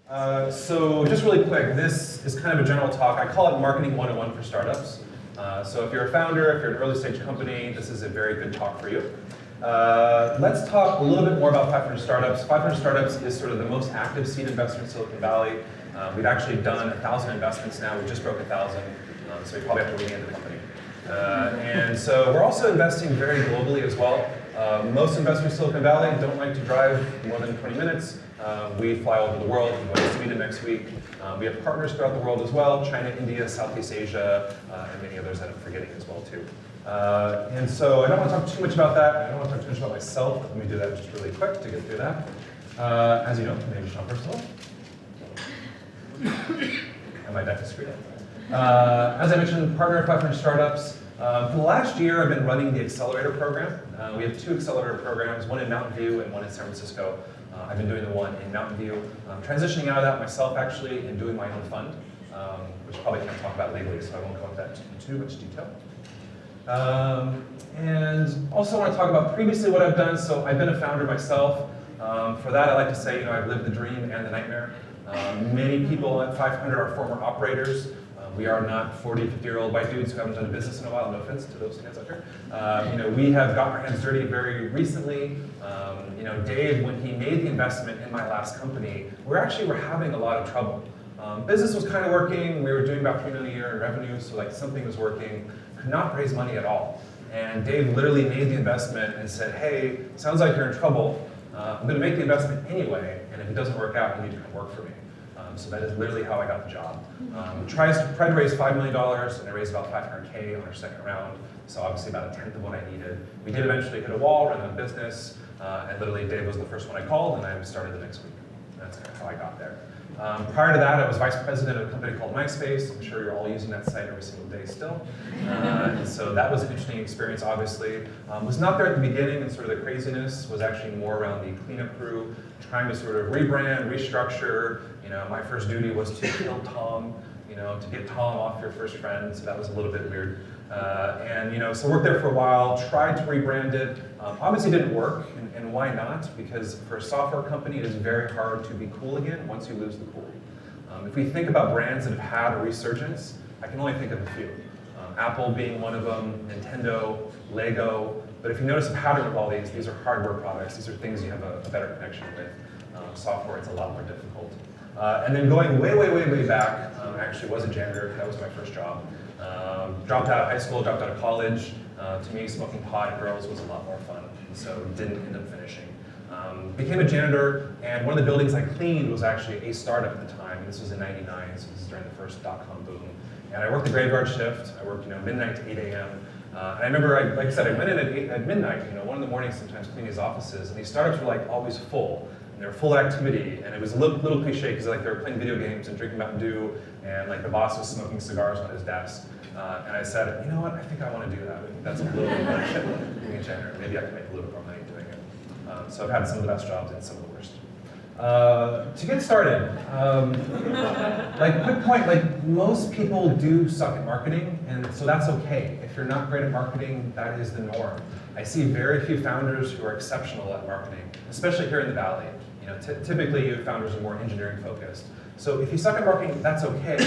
So just really quick, this is kind of a general talk. I call it Marketing 101 for Startups. So if you're a founder, if you're an early stage company, this is a very good talk for you. Let's talk a little bit more about 500 Startups. 500 Startups is sort of the most active seed investor in Silicon Valley. We've actually done 1,000 investments now. We just broke 1,000, so we probably have to rename the company. And so we're also investing very globally as well. Most investors in Silicon Valley don't like to drive more than 20 minutes. We fly all over the world. We're going to Sweden next week. We have partners throughout the world as well, China, India, Southeast Asia, and many others that I'm forgetting as well too. And so I don't want to talk too much about that. I don't want to talk too much about myself, but let me do that just really quick to get through that. As you know, my name is Percival. And my deck is screwed up. As I mentioned, partner at 500 Startups. For the last year, I've been running the accelerator program. We have 2 accelerator programs, one in Mountain View and one in San Francisco. I've been doing the one in Mountain View. I'm transitioning out of that myself, actually, and doing my own fund, which I probably can't talk about legally, so I won't go into that in too much detail. And also I want to talk about previously what I've done. So I've been a founder myself. For that, I like to say, I've lived the dream and the nightmare. Many people at 500 are former operators. We are not 40, 50-year-old white dudes who haven't done a business in a while. No offense to those guys out here. We have gotten our hands dirty very recently. Dave, when he made the investment in my last company, we were having a lot of trouble. Business was kind of working. We were doing about $3 million a year in revenue, so like something was working. Could not raise money at all. And Dave literally made the investment and said, hey, sounds like you're in trouble. I'm going to make the investment anyway, and if it doesn't work out, you need to come work for me. So that is literally how I got the job. Tried to raise $5 million, and I raised about $500K on our second round, so obviously about 1/10 of what I needed. We did eventually hit a wall, run out of business, and literally Dave was the first one I called, and I started the next week. That's kind of how I got there. Prior to that, I was vice president of a company called MySpace. I'm sure you're all using that site every single day still. And so that was an interesting experience, obviously. Was not there at the beginning, and sort of the craziness was actually more around the cleanup crew, trying to sort of rebrand, restructure. My first duty was to kill Tom, to get Tom off your first friend, so that was a little bit weird. So worked there for a while, tried to rebrand it. Obviously didn't work, and why not? Because for a software company, it is very hard to be cool again once you lose the cool. If we think about brands that have had a resurgence, I can only think of a few. Apple being one of them, Nintendo, Lego. But if you notice a pattern with all these are hardware products. These are things you have a better connection with. Software, it's a lot more difficult. And then going way back, I actually was a janitor. That was my first job. Dropped out of high school, dropped out of college. To me, smoking pot and girls was a lot more fun, so didn't end up finishing. Became a janitor, and one of the buildings I cleaned was actually a startup at the time. This was in '99, so this is during the first dot-com boom. And I worked the graveyard shift. I worked midnight to 8 a.m. And I remember, like I said, I went in at midnight, 1 in the morning sometimes cleaning these offices, and these startups were like always full. And they were full of activity, and it was a little cliche because like they were playing video games and drinking Mountain Dew, and like the boss was smoking cigars on his desk. And I said, you know what, I think I want to do that. I think that's a little bit much being a janitor. Maybe I can make a little bit more money doing it. So I've had some of the best jobs and some of the worst. To get started, quick point, most people do suck at marketing, and so that's okay. If you're not great at marketing, that is the norm. I see very few founders who are exceptional at marketing, especially here in the Valley. Typically, founders are more engineering focused. So if you suck at marketing, that's okay.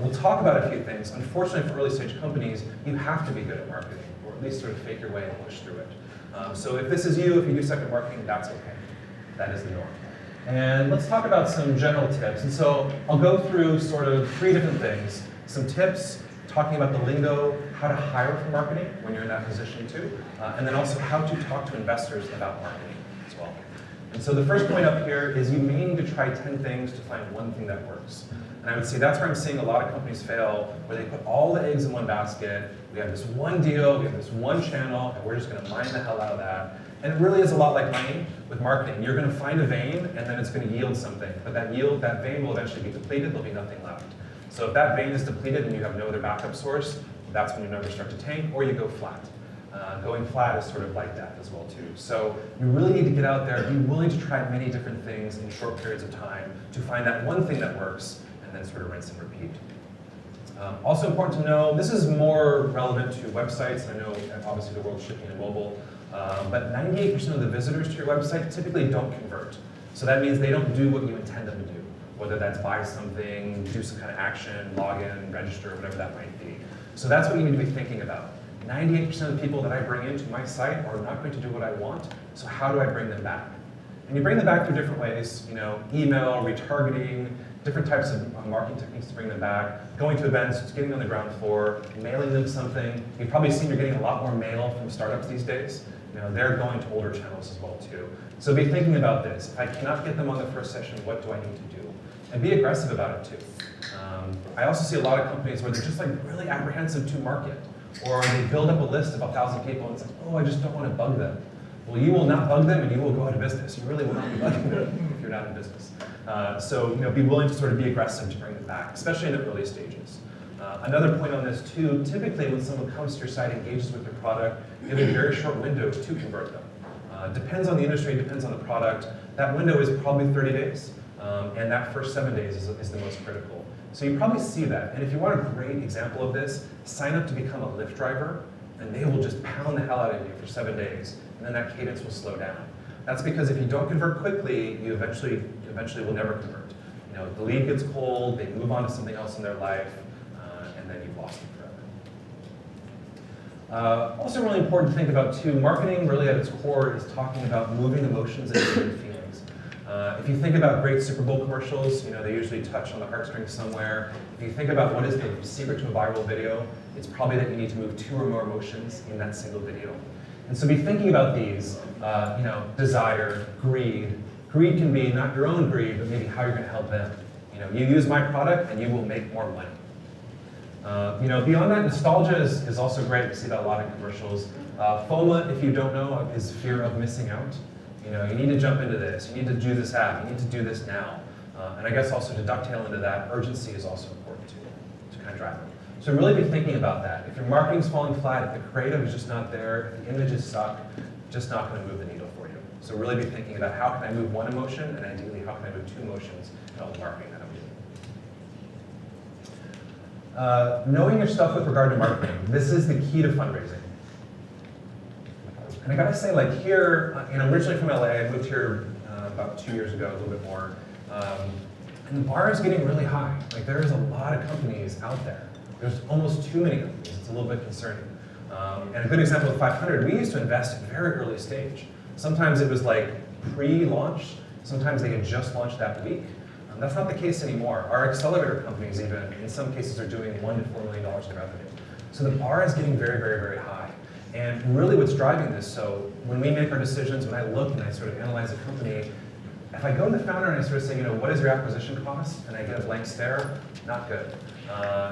We'll talk about a few things. Unfortunately, for early stage companies, you have to be good at marketing, or at least sort of fake your way and push through it. So if this is you, if you do suck at marketing, that's okay. That is the norm. And let's talk about some general tips. And so I'll go through sort of 3 different things. Some tips, talking about the lingo, how to hire for marketing when you're in that position too, and then also how to talk to investors about marketing as well. And so the first point up here is you may need to try 10 things to find one thing that works. And I would say that's where I'm seeing a lot of companies fail, where they put all the eggs in one basket. We have this one deal, we have this one channel, and we're just going to mine the hell out of that. And it really is a lot like mining with marketing. You're going to find a vein, and then it's going to yield something. But that vein will eventually be depleted. There'll be nothing left. So if that vein is depleted and you have no other backup source, that's when your numbers start to tank, or you go flat. Going flat is sort of like death as well too. So you really need to get out there, be willing to try many different things in short periods of time to find that one thing that works, and then sort of rinse and repeat. Also important to know, this is more relevant to websites. I know obviously the world's shifting to mobile, but 98% of the visitors to your website typically don't convert. So that means they don't do what you intend them to do. whether that's buy something, do some kind of action, log in, register, whatever that might be. So that's what you need to be thinking about. 98% of the people that I bring into my site are not going to do what I want, so how do I bring them back? And you bring them back through different ways, email, retargeting, different types of marketing techniques to bring them back, going to events, getting on the ground floor, mailing them something. You've probably seen you're getting a lot more mail from startups these days. They're going to older channels as well too. So be thinking about this. If I cannot get them on the first session, what do I need to do? And be aggressive about it too. I also see a lot of companies where they're just like really apprehensive to market, or they build up a list of 1,000 people and it's like, oh, I just don't want to bug them. Well, you will not bug them and you will go out of business. You really will not be bugging them if you're not in business. So be willing to sort of be aggressive to bring them back, especially in the early stages. Another point on this too, typically when someone comes to your site, engages with your product, you have a very short window to convert them. Depends on the industry, depends on the product. That window is probably 30 days, and that first 7 days is the most critical. So you probably see that. And if you want a great example of this, sign up to become a Lyft driver, and they will just pound the hell out of you for 7 days, and then that cadence will slow down. That's because if you don't convert quickly, you eventually will never convert. The lead gets cold, they move on to something else in their life, and then you've lost them forever. Also really important to think about too, marketing really at its core is talking about moving emotions and moving feelings. If you think about great Super Bowl commercials, they usually touch on the heartstrings somewhere. If you think about what is the secret to a viral video, it's probably that you need to move 2 or more emotions in that single video. And so be thinking about these, desire, greed. Greed can be not your own greed, but maybe how you're going to help them. You use my product and you will make more money. Beyond that, nostalgia is also great. We see that a lot in commercials. FOMA, if you don't know, is fear of missing out. You need to jump into this. You need to do this app. You need to do this now. And I guess also to ducktail into that, urgency is also important to kind of drive them. So really be thinking about that. If your marketing's falling flat, if the creative is just not there, if the images suck, just not going to move the needle for you. So really be thinking about how can I move one emotion, and ideally how can I move 2 emotions in all the marketing that I'm doing. Knowing your stuff with regard to marketing. This is the key to fundraising. And I gotta say, like here, I'm originally from LA. I moved here about 2 years ago, a little bit more. And the bar is getting really high. Like there is a lot of companies out there. There's almost too many companies. It's a little bit concerning. And a good example of 500, we used to invest at a very early stage. Sometimes it was like pre-launch. Sometimes they had just launched that week. That's not the case anymore. Our accelerator companies even, in some cases, are doing $1 to $4 million in revenue. So the bar is getting very, very, very high. And really what's driving this, so when we make our decisions, when I look and I sort of analyze a company, if I go to the founder and I sort of say, what is your acquisition cost? And I get a blank stare, not good.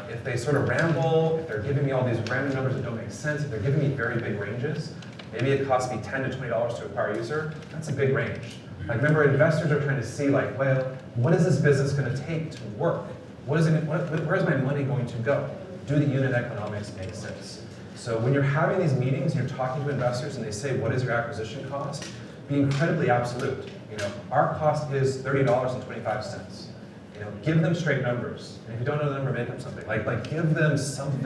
If they sort of ramble, if they're giving me all these random numbers that don't make sense, if they're giving me very big ranges, maybe it costs me $10 to $20 to acquire a user, that's a big range. Like remember, investors are trying to see like, well, what is this business going to take to work? Where's my money going to go? Do the unit economics make sense? So when you're having these meetings, you're talking to investors and they say, what is your acquisition cost? Be incredibly absolute. Our cost is $30.25. Give them straight numbers. And if you don't know the number, make up something. Like give them something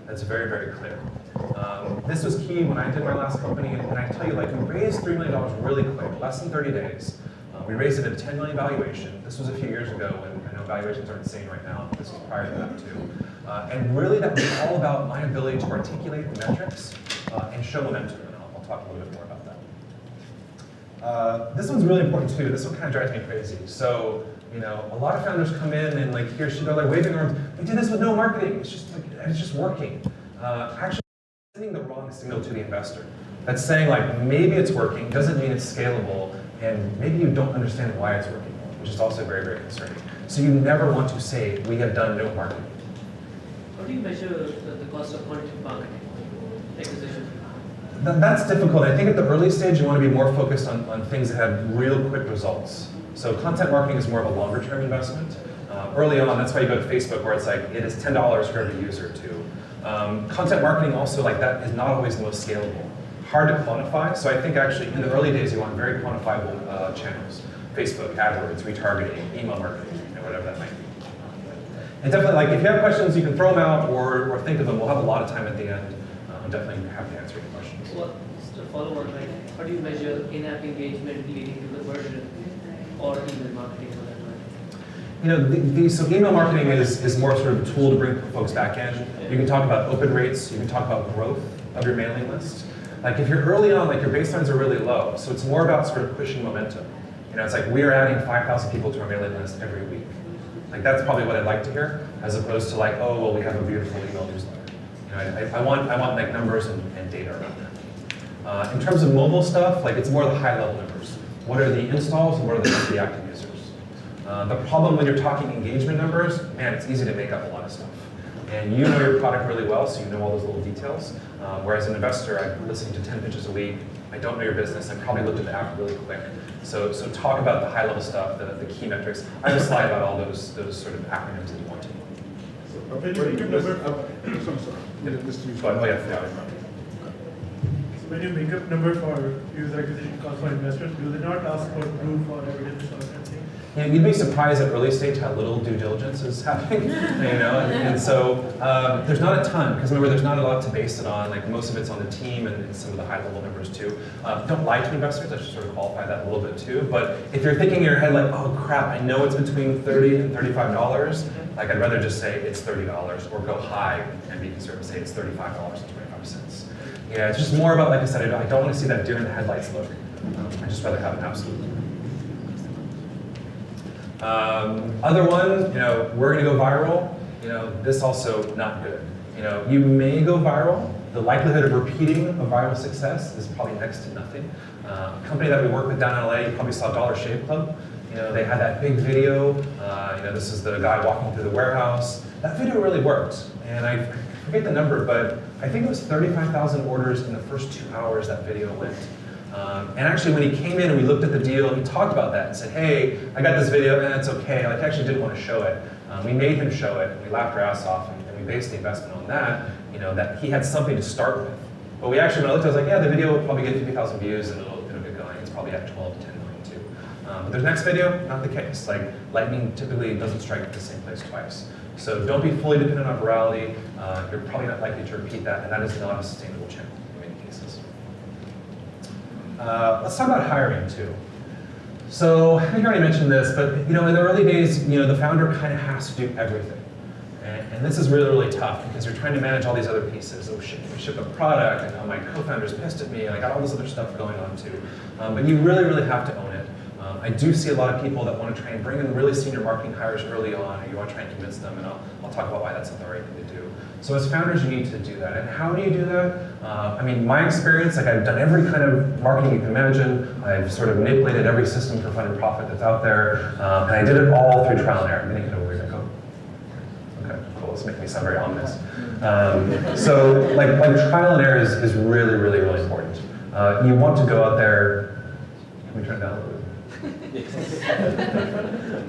that's very, very clear. This was key when I did my last company, and I tell you, like we raised $3 million really quick, less than 30 days. We raised it at a $10 million valuation. This was a few years ago when I know valuations are insane right now. This was prior to that too. And really that was all about my ability to articulate the metrics and show momentum, and I'll talk a little bit more about that. This one's really important too. This one kind of drives me crazy. So, a lot of founders come in and like here they're like waving arms. We did this with no marketing. It's just working. Actually, sending the wrong signal to the investor. That's saying like maybe it's working, doesn't mean it's scalable, and maybe you don't understand why it's working, which is also very, very concerning. So you never want to say we have done no marketing. How do you measure the cost of content marketing acquisition? That's difficult. I think at the early stage you want to be more focused on things that have real quick results. So content marketing is more of a longer term investment. Early on, that's why you go to Facebook where it's like, it is $10 for every user too. Content marketing also like that is not always the most scalable. Hard to quantify, so I think actually in the early days you want very quantifiable channels. Facebook, AdWords, retargeting, email marketing, whatever that might be. And definitely like if you have questions you can throw them out or think of them. We'll have a lot of time at the end. I'm definitely happy to answer your questions. Well, just a follow-up, like how do you measure in-app engagement leading to conversion or email marketing for that matter? So email marketing is more sort of a tool to bring folks back in. You can talk about open rates, you can talk about growth of your mailing list. Like if you're early on, like your baselines are really low, so it's more about sort of pushing momentum. It's like we are adding 5,000 people to our mailing list every week. Like that's probably what I'd like to hear, as opposed to like, oh, well, we have a beautiful email newsletter. I want like numbers and data around that. In terms of mobile stuff, like it's more the high level numbers. What are the installs and what are the monthly active users? The problem when you're talking engagement numbers, man, it's easy to make up a lot of stuff. And you know your product really well, so you know all those little details. Whereas an investor, I'm listening to 10 pitches a week. I don't know your business. I probably looked at the app really quick. So talk about the high level stuff, the key metrics. I have a slide about all those sort of acronyms that you want to. When you make up when you make up number for user acquisition cost for investors, do they not ask for proof or evidence or something? You'd be surprised at early stage how little due diligence is happening, and so there's not a ton, because remember, there's not a lot to base it on. Like most of it's on the team and some of the high level numbers too. Don't lie to investors. I should sort of qualify that a little bit too. But if you're thinking in your head like, oh crap, I know it's between $30 and $35. Like I'd rather just say it's $30 or go high and be conservative, say it's $35.25. Yeah, it's just more about, like I said, I don't want to see that deer in the headlights look. I'd just rather have an absolute. Other one, we're going to go viral. This also not good. You may go viral. The likelihood of repeating a viral success is probably next to nothing. A company that we work with down in LA, you probably saw Dollar Shave Club. They had that big video. This is the guy walking through the warehouse. That video really worked. And I forget the number, but I think it was 35,000 orders in the first 2 hours that video went. And actually, when he came in and we looked at the deal, he talked about that and said, hey, I got this video and it's okay. Like, I actually didn't want to show it. We made him show it, and we laughed our ass off, and we based the investment on that, that he had something to start with. But we actually, when I looked, I was like, yeah, the video will probably get 50,000 views and it'll get going. It's probably at 12 to 10 million too. But the next video, not the case. Like, lightning typically doesn't strike at the same place twice. So don't be fully dependent on virality. You're probably not likely to repeat that, and that is not a sustainable channel in many cases. Let's talk about hiring too. So I think I already mentioned this, but in the early days, the founder kind of has to do everything. And this is really, really tough because you're trying to manage all these other pieces. Oh shit, we ship a product, and my co-founder's pissed at me, and I got all this other stuff going on too. But you really, really have to own it. I do see a lot of people that want to try and bring in really senior marketing hires early on, and you want to try and convince them, and I'll talk about why that's not the right thing to do. So as founders, you need to do that. And how do you do that? My experience, like I've done every kind of marketing you can imagine. I've sort of manipulated every system for fun and profit that's out there, and I did it all through trial and error. I'm getting kind of weird echo. Okay, cool. This makes me sound very ominous. So like trial and error is really, really, really important. You want to go out there. Can we turn it down a little bit?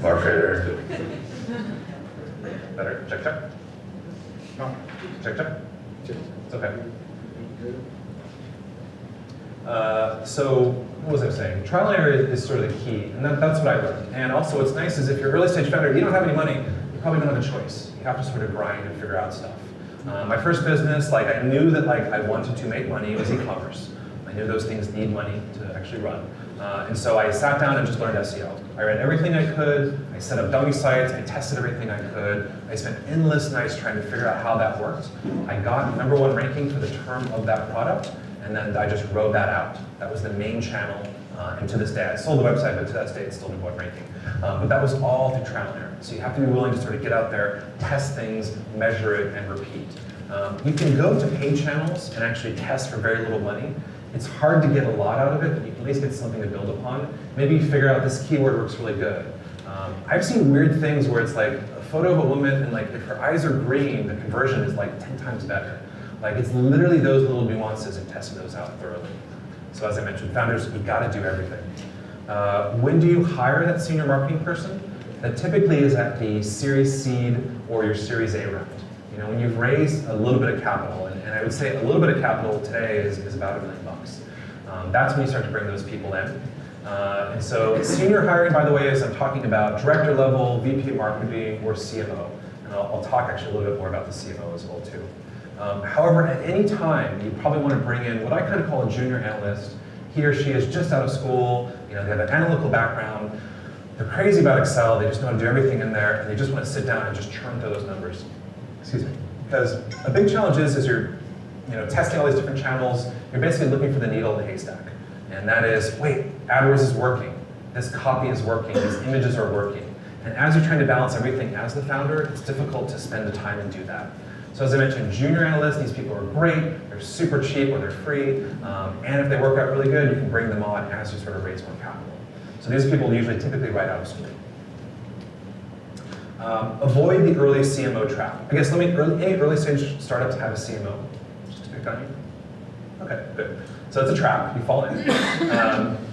Marketer. Better. Check, check. No. Check, check. It's okay. So what was I saying? Trial and error is sort of the key, and that's what I learned. And also what's nice is if you're early stage founder, you don't have any money, you probably don't have a choice. You have to sort of grind and figure out stuff. My first business, like I knew that like I wanted to make money, it was e-commerce. I knew those things need money to actually run. And so I sat down and just learned SEO. I read everything I could, I set up dummy sites, I tested everything I could, I spent endless nights trying to figure out how that worked. I got #1 ranking for the term of that product, and then I just wrote that out. That was the main channel, and to this day, I sold the website, but to this day, it's still #1 ranking. But that was all through trial and error. So you have to be willing to sort of get out there, test things, measure it, and repeat. You can go to paid channels and actually test for very little money. It's hard to get a lot out of it, but you can at least get something to build upon. Maybe you figure out this keyword works really good. I've seen weird things where it's like a photo of a woman, and like if her eyes are green, the conversion is like 10 times better. Like it's literally those little nuances and testing those out thoroughly. So as I mentioned, founders, you've got to do everything. When do you hire that senior marketing person? That typically is at the Series Seed or your Series A round. When you've raised a little bit of capital, and I would say a little bit of capital today is about $1 million. That's when you start to bring those people in. And so senior hiring, by the way, is I'm talking about director level, VP marketing, or CMO. And I'll talk actually a little bit more about the CMO as well too. However, at any time, you probably want to bring in what I kind of call a junior analyst. He or she is just out of school, they have an analytical background. They're crazy about Excel, they just know how to do everything in there, and they just want to sit down and just churn through those numbers. Excuse me. Because a big challenge is you're testing all these different channels, you're basically looking for the needle in the haystack. And that is, wait, AdWords is working, this copy is working, these images are working. And as you're trying to balance everything as the founder, it's difficult to spend the time and do that. So as I mentioned, junior analysts, these people are great, they're super cheap or they're free, and if they work out really good, you can bring them on as you sort of raise more capital. So these are people usually typically right out of school. Avoid the early CMO trap. I guess any early stage startups have a CMO, just to pick on you. Okay, good. So it's a trap, you fall in.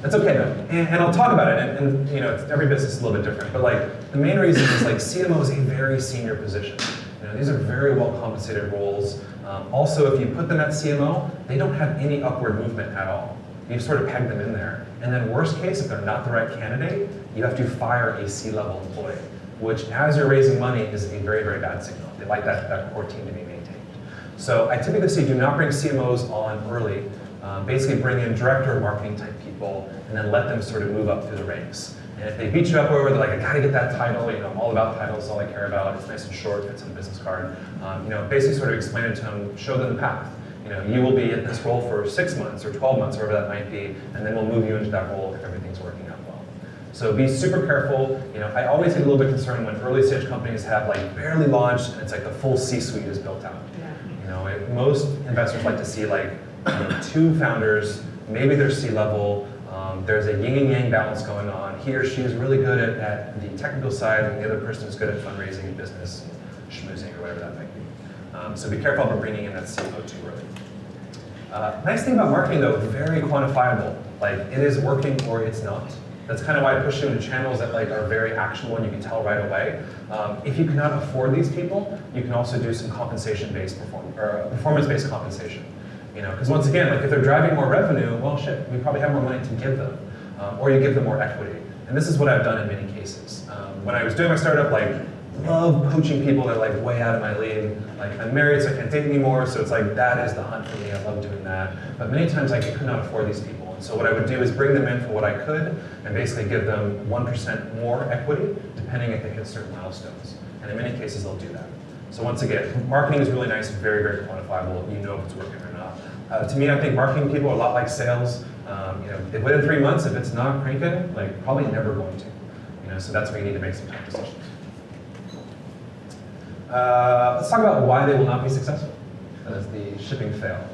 That's okay though, and I'll talk about it, and every business is a little bit different, but like the main reason is like CMO is a very senior position. These are very well compensated roles. Also, if you put them at CMO, they don't have any upward movement at all. You've sort of pegged them in there. And then worst case, if they're not the right candidate, you have to fire a C-level employee, which as you're raising money is a very, very bad signal. They like that core team to be maintained. So I typically say do not bring CMOs on early. Basically bring in director of marketing type people and then let them sort of move up through the ranks. And if they beat you up over, they're like, I gotta get that title, I'm all about titles, it's all I care about, it's nice and short, fits on the business card. Basically sort of explain it to them, show them the path. You will be in this role for 6 months or 12 months, whatever that might be, and then we'll move you into that role if everything's working out well. So be super careful. I always get a little bit concerned when early stage companies have like barely launched and it's like the full C-suite is built out. Most investors like to see like 2 founders, maybe they're C-level, there's a yin and yang balance going on. He or she is really good at the technical side, and the other person is good at fundraising and business, schmoozing, or whatever that might be. So be careful about bringing in that CMO too early. Nice thing about marketing though, very quantifiable. Like it is working or it's not. That's kind of why I push you into channels that like are very actionable and you can tell right away. If you cannot afford these people, you can also do some compensation-based performance-based compensation. Because once again, like if they're driving more revenue, well shit, we probably have more money to give them. Or you give them more equity. And this is what I've done in many cases. When I was doing my startup, like, love poaching people that are like way out of my league. Like I'm married, so I can't date anymore, so it's like that is the hunt for me, I love doing that. But many times I could not afford these people. And so what I would do is bring them in for what I could and basically give them 1% more equity, depending if they hit certain milestones. And in many cases, they'll do that. So once again, marketing is really nice, very, very quantifiable. You know if it's working or not. To me, I think marketing people are a lot like sales. If within 3 months, if it's not cranking, like probably never going to. So that's where you need to make some tough decisions. Let's talk about why they will not be successful. That is the shipping fail.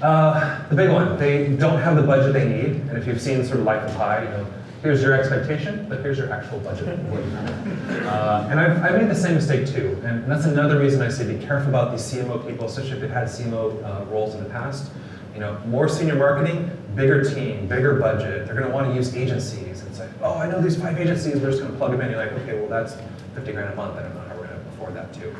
The big one, they don't have the budget they need. And if you've seen sort of Life of Pi, here's your expectation, but here's your actual budget. And I've made the same mistake too. And that's another reason I say be careful about these CMO people, especially if they've had CMO roles in the past. More senior marketing, bigger team, bigger budget. They're going to want to use agencies. It's like, oh, I know these 5 agencies. We're just going to plug them in. You're like, okay, well, that's 50 grand a month. I don't know how we're going to afford that too.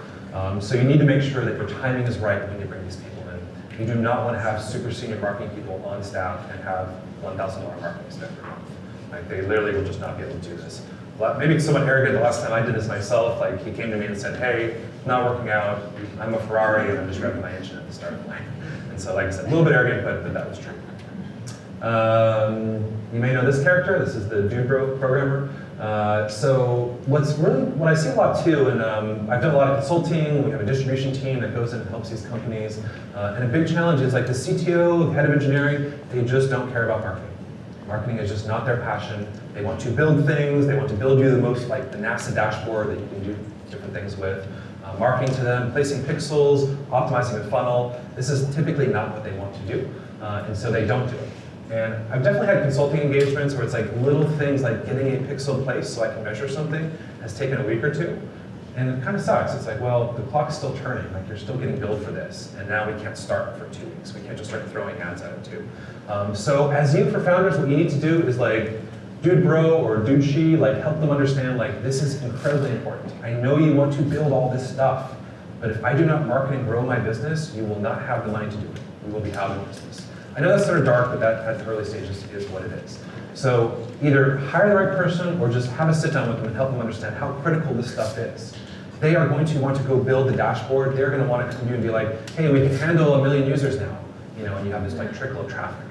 So you need to make sure that your timing is right when you bring these people in. You do not want to have super senior marketing people on staff and have $1,000 marketing spend per month. Like they literally will just not be able to do this. Maybe it's somewhat arrogant. The last time I did this myself, like he came to me and said, hey, not working out. I'm a Ferrari and I'm just revving my engine at the start of the line. And so like I said, a little bit arrogant, but that was true. You may know this character. This is the Dude Bro programmer. So what I see a lot too, and I've done a lot of consulting, we have a distribution team that goes in and helps these companies. And a big challenge is like the CTO, the head of engineering, they just don't care about marketing. Marketing is just not their passion. They want to build things, they want to build you the most like the NASA dashboard that you can do different things with. Marketing to them, placing pixels, optimizing the funnel. This is typically not what they want to do, and so they don't do it. And I've definitely had consulting engagements where it's like little things like getting a pixel placed so I can measure something has taken a week or two. And it kind of sucks. It's like, well, the clock's still turning. Like you're still getting billed for this. And now we can't start for 2 weeks. We can't just start throwing ads out too. So as for founders, what you need to do is like, dude bro or dude she, like help them understand like this is incredibly important. I know you want to build all this stuff, but if I do not market and grow my business, you will not have the money to do it. We will be out of business. I know that's sort of dark, but that at the early stages is what it is. So either hire the right person or just have a sit down with them and help them understand how critical this stuff is. They are going to want to go build the dashboard. They're going to want to come to you and be like, hey, we can handle 1 million users now. And you have this like trickle of traffic.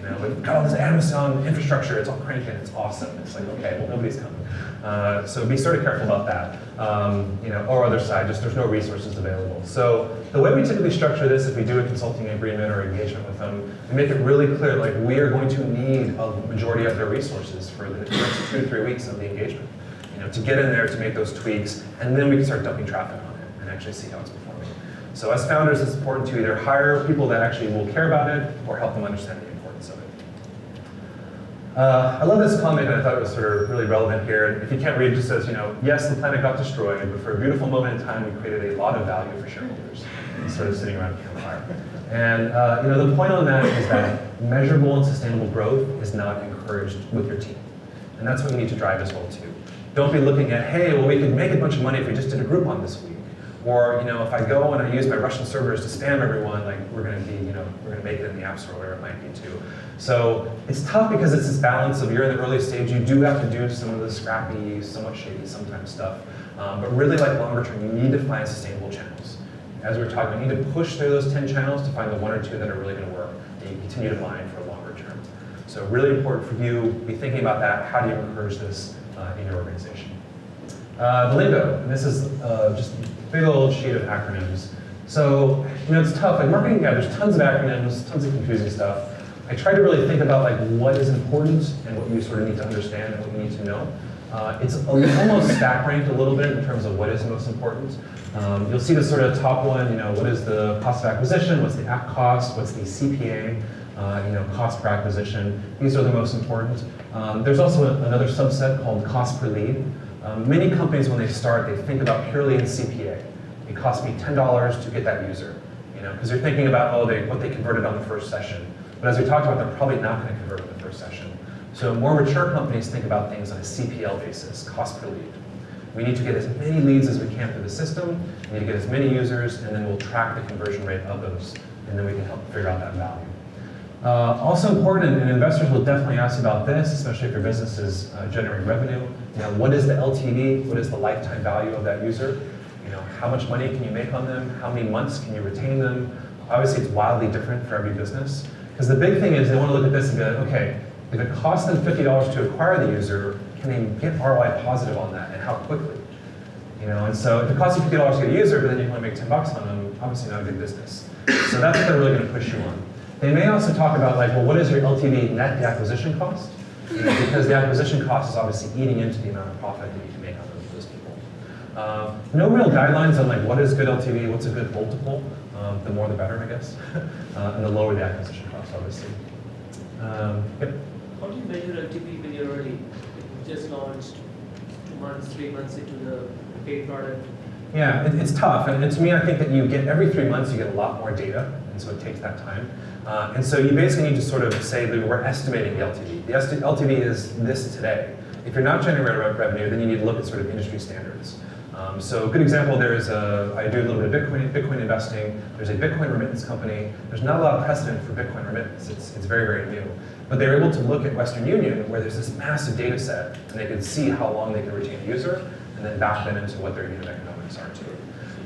You know, we've got all this Amazon infrastructure, it's all cranking, it's awesome. It's like, okay, well, nobody's coming. So be sort of careful about that. You know, or other side, just there's no resources available. So the way we typically structure this, if we do a consulting agreement or engagement with them, we make it really clear, like we are going to need a majority of their resources for the next 2 to 3 weeks of the engagement. You know, to get in there, to make those tweaks, and then we can start dumping traffic on it and actually see how it's performing. So as founders, it's important to either hire people that actually will care about it or help them understand the importance of it. I love this comment, and I thought it was sort of really relevant here. If you can't read, it just says, you know, yes, the planet got destroyed, but for a beautiful moment in time, we created a lot of value for shareholders. Sort of sitting around a campfire. And you know, the point on that is that measurable and sustainable growth is not encouraged with your team. And that's what you need to drive as well too. Don't be looking at, hey, well, we could make a bunch of money if we just did a Groupon this week. Or, you know, if I go and I use my Russian servers to spam everyone, like we're going to be, you know, we're going to make it in the App Store, whatever it might be too. So it's tough because it's this balance of you're in the early stage, you do have to do some of the scrappy, somewhat shady sometimes stuff. But really, like longer term, you need to find sustainable channels. As we were talking, you need to push through those 10 channels to find the 1 or 2 that are really going to work that you continue to mine for a longer term. So really important for you, be thinking about that. How do you encourage this in your organization? The lingo, and this is just a big old sheet of acronyms. So, you know, it's tough. Like marketing guy, there's tons of acronyms, tons of confusing stuff. I try to really think about like what is important and what you sort of need to understand and what you need to know. It's almost stack ranked a little bit in terms of what is most important. You'll see the sort of top one, you know, what is the cost of acquisition, what's the app cost, what's the CPA, you know, cost per acquisition. These are the most important. There's also another subset called cost per lead. Many companies, when they start, they think about purely in CPA. It cost me $10 to get that user, you know, because they're thinking about, oh, what they converted on the first session. But as we talked about, they're probably not going to convert on the first session. So more mature companies think about things on a CPL basis, cost per lead. We need to get as many leads as we can through the system, we need to get as many users, and then we'll track the conversion rate of those, and then we can help figure out that value. Also important, and investors will definitely ask about this, especially if your business is generating revenue. You know, what is the LTV? What is the lifetime value of that user? You know, how much money can you make on them? How many months can you retain them? Obviously, it's wildly different for every business. Because the big thing is they want to look at this and be like, okay, if it costs them $50 to acquire the user, can they get ROI positive on that, and how quickly? You know, and so if it costs you $50 to get a user, but then you can only make $10 on them, obviously not a good business. So that's what they're really going to push you on. They may also talk about like, well, what is your LTV net the acquisition cost? You know, because the acquisition cost is obviously eating into the amount of profit that you can make on those people. No real guidelines on like what is good LTV, what's a good multiple. The more the better, I guess. And the lower the acquisition cost, obviously. Yep. How do you measure LTV when you're early? You just launched 2 months, 3 months into the paid product. Yeah, it's tough. And to me, I think that you get every 3 months, you get a lot more data. And so it takes that time. And so you basically need to sort of say that we're estimating the LTV. The LTV is this today. If you're not generating revenue, then you need to look at sort of industry standards. So a good example there is, I do a little bit of Bitcoin investing. There's a Bitcoin remittance company. There's not a lot of precedent for Bitcoin remittance. It's very, very new. But they're able to look at Western Union where there's this massive data set and they can see how long they can retain a user and then back them into what their unit economics are too.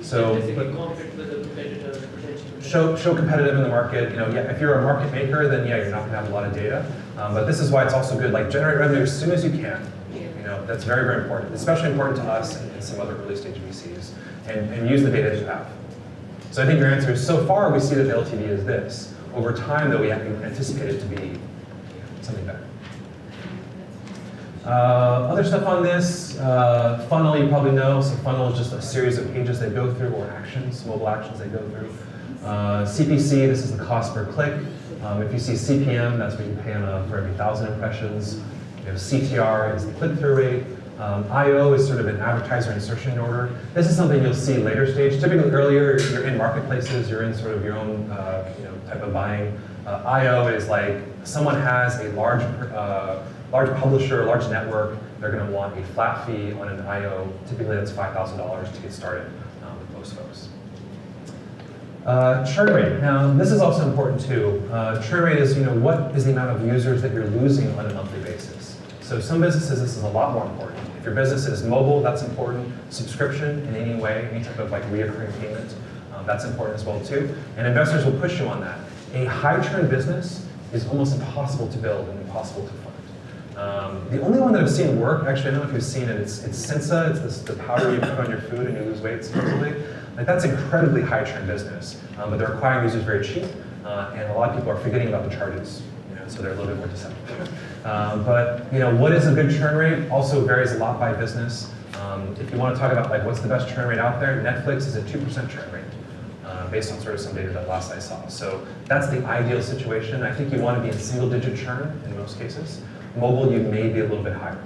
So basically compete with the competitors potentially. Show competitive in the market. You know, yeah, if you're a market maker, then yeah, you're not going to have a lot of data. But this is why it's also good. Like generate revenue as soon as you can. You know, that's very, very important. Especially important to us and some other early stage VCs. And use the data that you have. So I think your answer is so far we see that the LTV is this. Over time, though, we anticipate it to be something better. Other stuff on this, funnel you probably know. So funnel is just a series of pages they go through or actions, mobile actions they go through. CPC, this is the cost per click. If you see CPM, that's what you pay for every 1,000 impressions. You know, CTR is the click-through rate. IO is sort of an advertiser insertion order. This is something you'll see later stage. Typically earlier, you're in marketplaces, you're in sort of your own type of buying. IO is like someone has a large publisher, large network. They're going to want a flat fee on an IO. Typically, that's $5,000 to get started with most folks. Churn rate. Now, this is also important too. Churn rate is, what is the amount of users that you're losing on a monthly basis. So some businesses, this is a lot more important. If your business is mobile, that's important. Subscription in any way, any type of like reoccurring payment, that's important as well too. And investors will push you on that. A high churn business is almost impossible to build and impossible to fund. The only one that I've seen work, actually, I don't know if you've seen it, it's Sensa, it's the powder you put on your food and you lose weight supposedly. Like, that's incredibly high churn business, but they're acquiring users very cheap, and a lot of people are forgetting about the charges, so they're a little bit more deceptive. But what is a good churn rate also varies a lot by business. If you want to talk about like what's the best churn rate out there, Netflix is a 2% churn rate, based on sort of some data that last I saw. So that's the ideal situation. I think you want to be in single-digit churn in most cases. Mobile, you may be a little bit higher,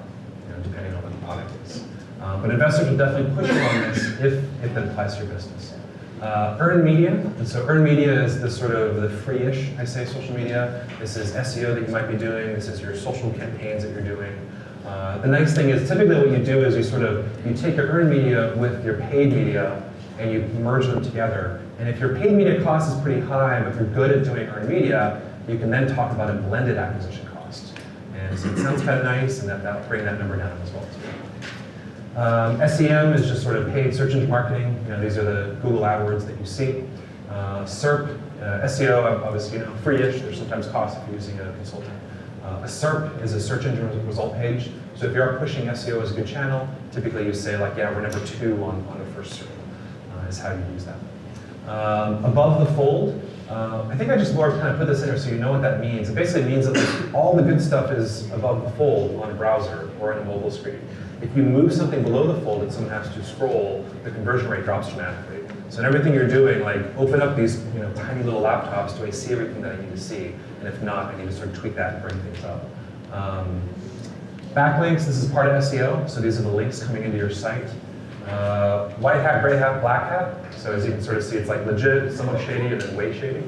depending on what the product is. But investors will definitely push you on this if it applies to your business. Earned media, and so earned media is the sort of the free-ish, I say, social media. This is SEO that you might be doing. This is your social campaigns that you're doing. The nice thing is typically what you do is you take your earned media with your paid media and you merge them together. And if your paid media cost is pretty high, but if you're good at doing earned media, you can then talk about a blended acquisition cost. And so it sounds kind of nice, and that'll bring that number down as well too. SEM is just sort of paid search engine marketing. These are the Google AdWords that you see. SERP, SEO, obviously, free-ish. There's sometimes costs if you're using a consultant. A SERP is a search engine result page. So if you are pushing SEO as a good channel, typically you say like, yeah, we're number 2 on the first SERP, is how you use that. Above the fold, I think I just more kind of put this in there so you know what that means. It basically means that like, all the good stuff is above the fold on a browser or on a mobile screen. If you move something below the fold and someone has to scroll, the conversion rate drops dramatically. So in everything you're doing, like open up these tiny little laptops, do I see everything that I need to see? And if not, I need to sort of tweak that and bring things up. Backlinks, this is part of SEO, so these are the links coming into your site. White hat, gray hat, black hat. So as you can sort of see, it's like legit, somewhat shady, and then way shady.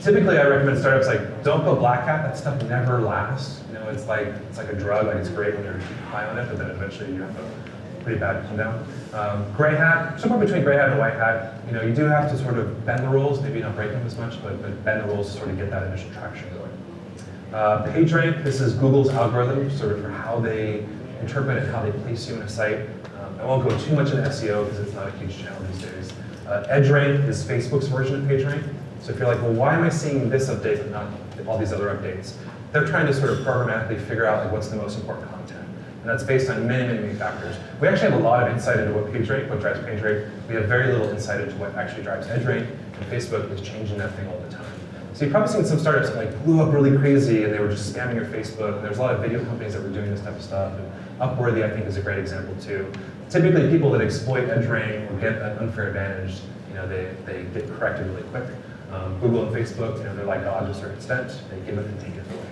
Typically, I recommend startups like don't go black hat. That stuff never lasts. It's like a drug. Like it's great when you're high on it, but then eventually you have a pretty bad come down. Gray hat, somewhere between gray hat and white hat. You do have to sort of bend the rules, maybe not break them as much, but bend the rules to sort of get that initial traction going. PageRank, this is Google's algorithm, sort of for how they interpret and how they place you in a site. I won't go too much into SEO because it's not a huge channel these days. EdgeRank is Facebook's version of PageRank. So if you're like, well, why am I seeing this update but not all these other updates? They're trying to sort of programmatically figure out like what's the most important content. And that's based on many, many, many factors. We actually have a lot of insight into what drives PageRank. We have very little insight into what actually drives EdgeRank, and Facebook is changing that thing all the time. So you've probably seen some startups that like blew up really crazy and they were just spamming your Facebook. And there's a lot of video companies that were doing this type of stuff. And Upworthy, I think, is a great example too. Typically, people that exploit EdgeRank or get an unfair advantage, they get corrected really quick. Google and Facebook, they're like God to a certain extent. They give it and take it away.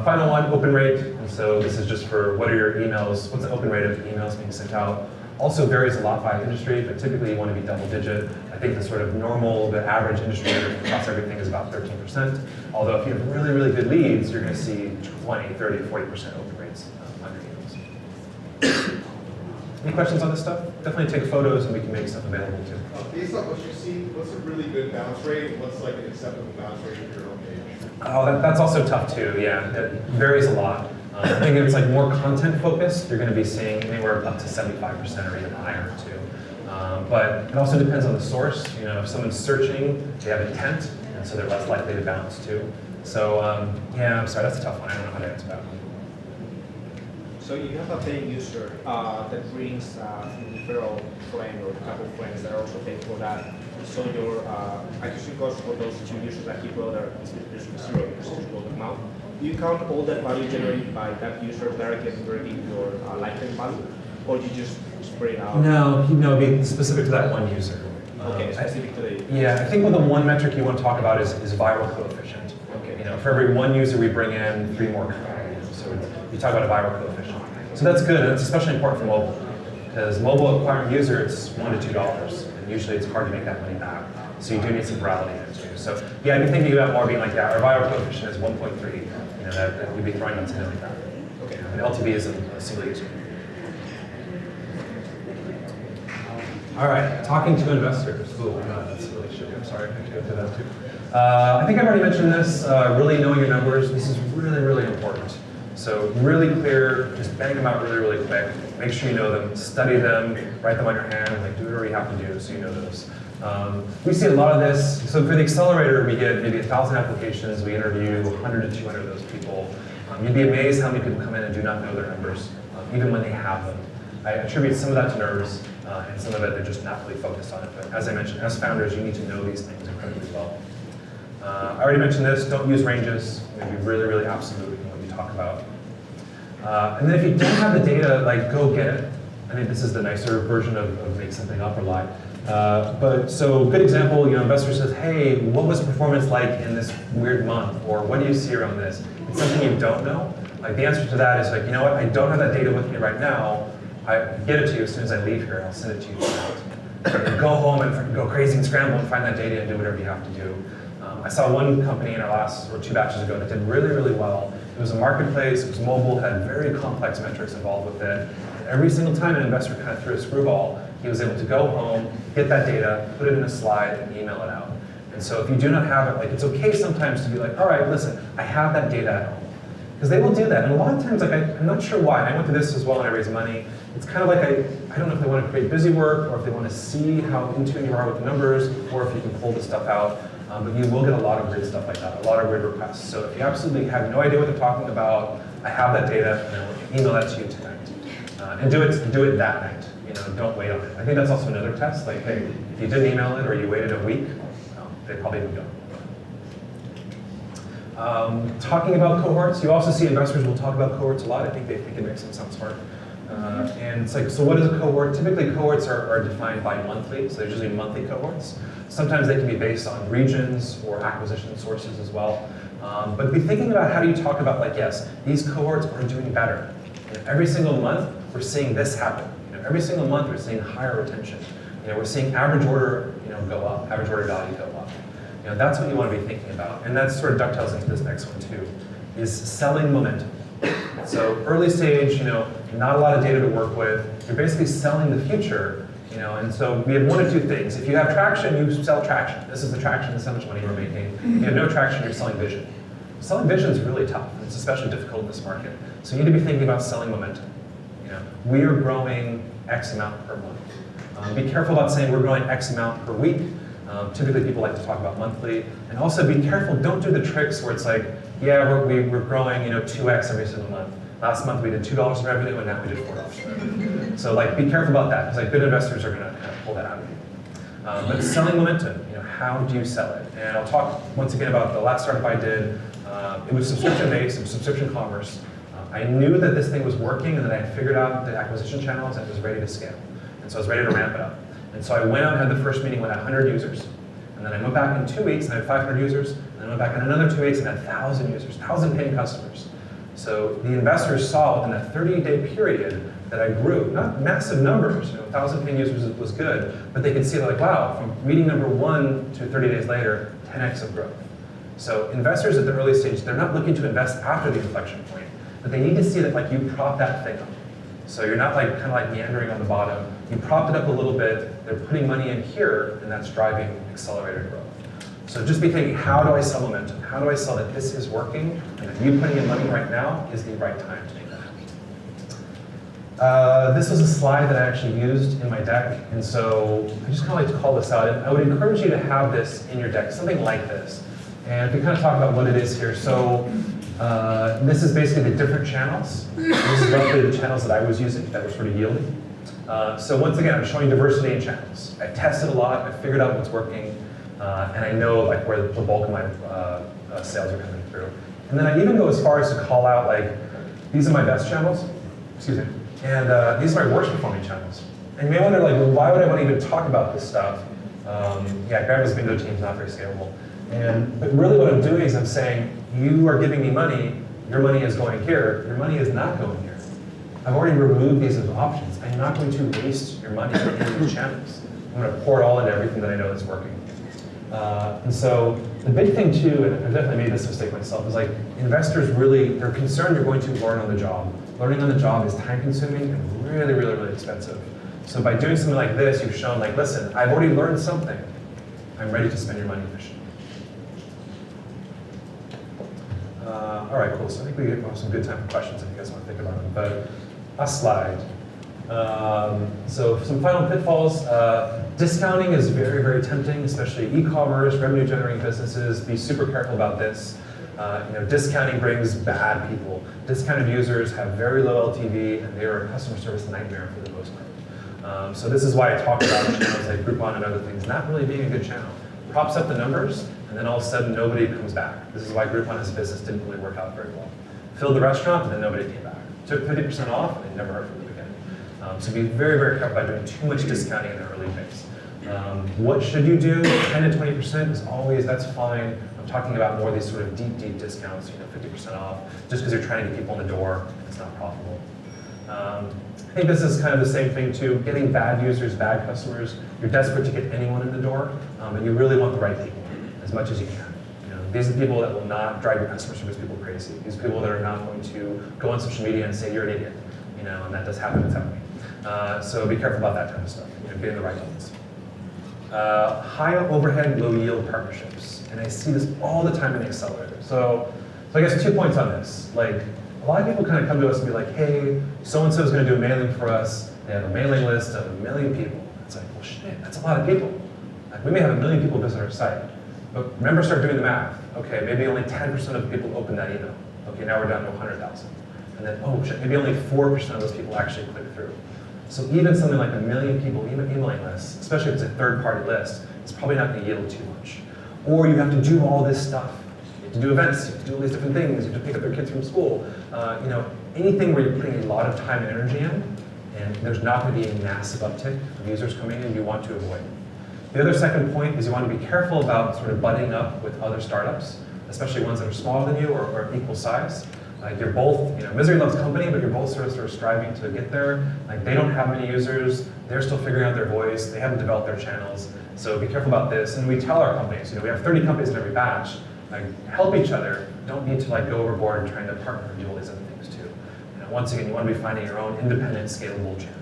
Final one, open rate. And so this is just for what are your emails, what's the open rate of emails being sent out. Also varies a lot by industry, but typically you want to be double digit. I think the sort of normal, the average industry across everything is about 13%. Although if you have really, really good leads, you're going to see 20, 30, 40% open rates on your emails. Any questions on this stuff? Definitely take photos and we can make stuff available too. Based on what you see, what's a really good bounce rate and what's like an acceptable bounce rate of your own page? Oh, that's also tough too, yeah. It varies a lot. I think if it's like more content focused, you're going to be seeing anywhere up to 75% or even higher too. But it also depends on the source. If someone's searching, they have intent, and so they're less likely to bounce too. So yeah, I'm sorry, that's a tough one. I don't know how to answer that one. So you have a paying user that brings a referral friend or a couple of friends that are also paying for that. So your acquisition cost for those 2 users that he brought are 0 because it's word of mouth. Do you count all that value generated by that user directly converting your lifetime value, or do you just spread it out? No, it'd be specific to that one user. Okay, specific to the. Yeah, I think the one metric you want to talk about is viral coefficient. Okay. For every 1 user we bring in, 3 more come. So you talk about a viral coefficient. So that's good, and it's especially important for mobile. Because mobile acquiring user, it's $1 to $2, and usually it's hard to make that money back. So you do need some virality in it too. So yeah, I'd be thinking about more being like, yeah, our viral coefficient is 1.3. That you'd be throwing that significantly back. Okay. And LTV is a single user. All right, talking to investors. Oh, that's really shitty. I'm sorry, I have to go through that too. I think I've already mentioned this. Really knowing your numbers. This is really, really important. So really clear, just bang them out really, really quick. Make sure you know them, study them, write them on your hand, like do whatever you have to do so you know those. We see a lot of this. So for the accelerator, we get maybe 1,000 applications. We interview 100 to 200 of those people. You'd be amazed how many people come in and do not know their numbers, even when they have them. I attribute some of that to nerves, and some of it they're just not really focused on it. But as I mentioned, as founders, you need to know these things incredibly well. I already mentioned this, don't use ranges. You know, be really, really absolute in what you talk about. And then if you don't have the data, like go get it. I think this is the nicer version of make something up or lie. But so good example, you know, investor says, hey, what was performance like in this weird month? Or what do you see around this? It's something you don't know. Like the answer to that is like, you know what, I don't have that data with me right now. I get it to you as soon as I leave here, I'll send it to you tonight. Go home and go crazy and scramble and find that data and do whatever you have to do. I saw one company in our last, or 2 batches ago, that did really, really well. It was a marketplace, it was mobile, had very complex metrics involved with it. And every single time an investor kind of threw a screwball, he was able to go home, get that data, put it in a slide, and email it out. And so if you do not have it, like it's okay sometimes to be like, all right, listen, I have that data at home. Because they will do that. And a lot of times, like I'm not sure why, and I went through this as well when I raised money. It's kind of like, I don't know if they want to create busy work, or if they want to see how in tune you are with the numbers, or if you can pull the stuff out. But you will get a lot of weird stuff like that, a lot of weird requests. So if you absolutely have no idea what they're talking about, I have that data, and I'll email that to you tonight. And do it that night. You know, don't wait on it. I think that's also another test. Like, hey, if you didn't email it or you waited a week, they probably moved on. Talking about cohorts, you also see investors will talk about cohorts a lot. I think they think it makes them sound smart. And it's like, so what is a cohort? Typically cohorts are defined by monthly, so they're usually monthly cohorts. Sometimes they can be based on regions or acquisition sources as well. But be thinking about how do you talk about like, yes, these cohorts are doing better. You know, every single month, we're seeing this happen. You know, every single month, we're seeing higher retention. You know, we're seeing average order, go up, average order value go up. You know, that's what you want to be thinking about. And that sort of dovetails into this next one too, is selling momentum. So early stage, not a lot of data to work with. You're basically selling the future, and so we have one of two things. If you have traction, you sell traction. This is the traction, this is how much money we're making. If you have no traction, you're selling vision. Selling vision is really tough. It's especially difficult in this market. So you need to be thinking about selling momentum. We are growing X amount per month. Be careful about saying we're growing X amount per week. Typically people like to talk about monthly. And also be careful, don't do the tricks where it's like, yeah, we're growing 2x every single month. Last month we did $2 in revenue and now we did $4 in revenue. So be careful about that, because good investors are gonna kind of pull that out of you. But selling momentum, how do you sell it? And I'll talk once again about the last startup I did. It was subscription-based, it was subscription commerce. I knew that this thing was working and that I had figured out the acquisition channels and it was ready to scale. And so I was ready to ramp it up. And so I went out and had the first meeting with 100 users. And then I went back in 2 weeks and I had 500 users. And then I went back in another 2 weeks and had 1,000 users, 1,000 paying customers. So the investors saw within that 30-day period that I grew. Not massive numbers, 1,000 paying users was good, but they could see like, wow, from meeting number 1 to 30 days later, 10x of growth. So investors at the early stage, they're not looking to invest after the inflection point, but they need to see that you prop that thing up. So you're not kind of meandering on the bottom. You propped it up a little bit, they're putting money in here, and that's driving accelerated growth. So just be thinking, how do I sell momentum? How do I sell that this is working, and that you putting in money right now is the right time to make that happen? This was a slide that I actually used in my deck, and so I just kind of like to call this out. And I would encourage you to have this in your deck, something like this. And we kind of talk about what it is here. So this is basically the different channels. This is roughly the channels that I was using that were sort of yielding. So once again, I'm showing diversity in channels. I tested a lot, I figured out what's working, and I know where the bulk of my sales are coming through. And then I even go as far as to call out these are my best channels, excuse me, and these are my worst performing channels. And you may wonder well, why would I want to even talk about this stuff? Yeah, Grandma's bingo team's not very scalable. But really what I'm doing is I'm saying, you are giving me money, your money is going here, your money is not going here. I've already removed these as options. I'm not going to waste your money in these channels. I'm going to pour it all into everything that I know is working. And so the big thing too, and I've definitely made this mistake myself, is investors really, they're concerned you're going to learn on the job. Learning on the job is time consuming and really, really, really expensive. So by doing something like this, you've shown listen, I've already learned something. I'm ready to spend your money efficiently. All right, cool. So I think we have some good time for questions if you guys want to think about them. But last slide. So some final pitfalls. Discounting is very, very tempting, especially e-commerce, revenue-generating businesses. Be super careful about this. Discounting brings bad people. Discounted users have very low LTV, and they are a customer service nightmare for the most part. So this is why I talk about channels like Groupon and other things not really being a good channel. Props up the numbers, and then all of a sudden nobody comes back. This is why Groupon as a business didn't really work out very well. Filled the restaurant, and then nobody came back. Took 50% off, and never heard from them again. So be very, very careful about doing too much discounting in the early phase. What should you do? 10 to 20% is always, that's fine. I'm talking about more of these sort of deep, deep discounts, 50% off, just because you're trying to get people in the door, it's not profitable. I think this is kind of the same thing too. Getting bad users, bad customers. You're desperate to get anyone in the door, and you really want the right people as much as you can. These are the people that will not drive your customer service people crazy. These are people that are not going to go on social media and say you're an idiot, and that does happen. It's happening. So be careful about that kind of stuff. Getting the right ones. High overhead, low yield partnerships, and I see this all the time in the accelerator. So I guess 2 points on this. Like, a lot of people kind of come to us and be like, hey, so-and-so is going to do a mailing for us. They have a mailing list of 1 million people. It's like, well, shit, that's a lot of people. Like, we may have 1 million people visit our site. But remember, start doing the math. Okay, maybe only 10% of the people open that email. Okay, now we're down to 100,000. And then, oh shit, maybe only 4% of those people actually click through. So even something like 1 million people emailing lists, especially if it's a third-party list, it's probably not going to yield too much. Or you have to do all this stuff. You have to do events, you have to do all these different things, you have to pick up your kids from school. Anything where you're putting a lot of time and energy in, and there's not going to be a massive uptick of users coming in, you want to avoid. The other second point is you want to be careful about sort of butting up with other startups, especially ones that are smaller than you or equal size. You're both, misery loves company, but you're both sort of striving to get there. Like, they don't have many users, they're still figuring out their voice, they haven't developed their channels, so be careful about this. And we tell our companies, we have 30 companies in every batch, help each other, don't need to go overboard and trying to partner and do all these other things too. Once again, you want to be finding your own independent, scalable channels.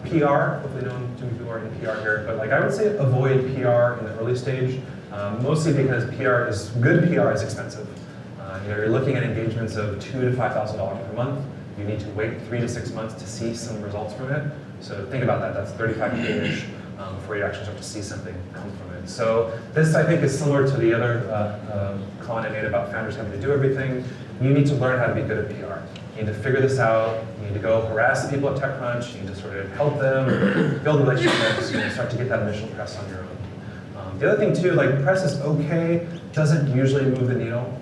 PR, hopefully no one, too many people are in PR here, but I would say avoid PR in the early stage, mostly because good PR is expensive. You're looking at engagements of $2,000 to $5,000 per month. You need to wait 3 to 6 months to see some results from it. So think about that. That's $35K-ish before you actually start to see something come from it. So this, I think, is similar to the other comment I made about founders having to do everything. You need to learn how to be good at PR. You need to figure this out. You need to go harass the people at TechCrunch. You need to sort of help them, build relationships, start to get that initial press on your own. The other thing too, press is okay, doesn't usually move the needle.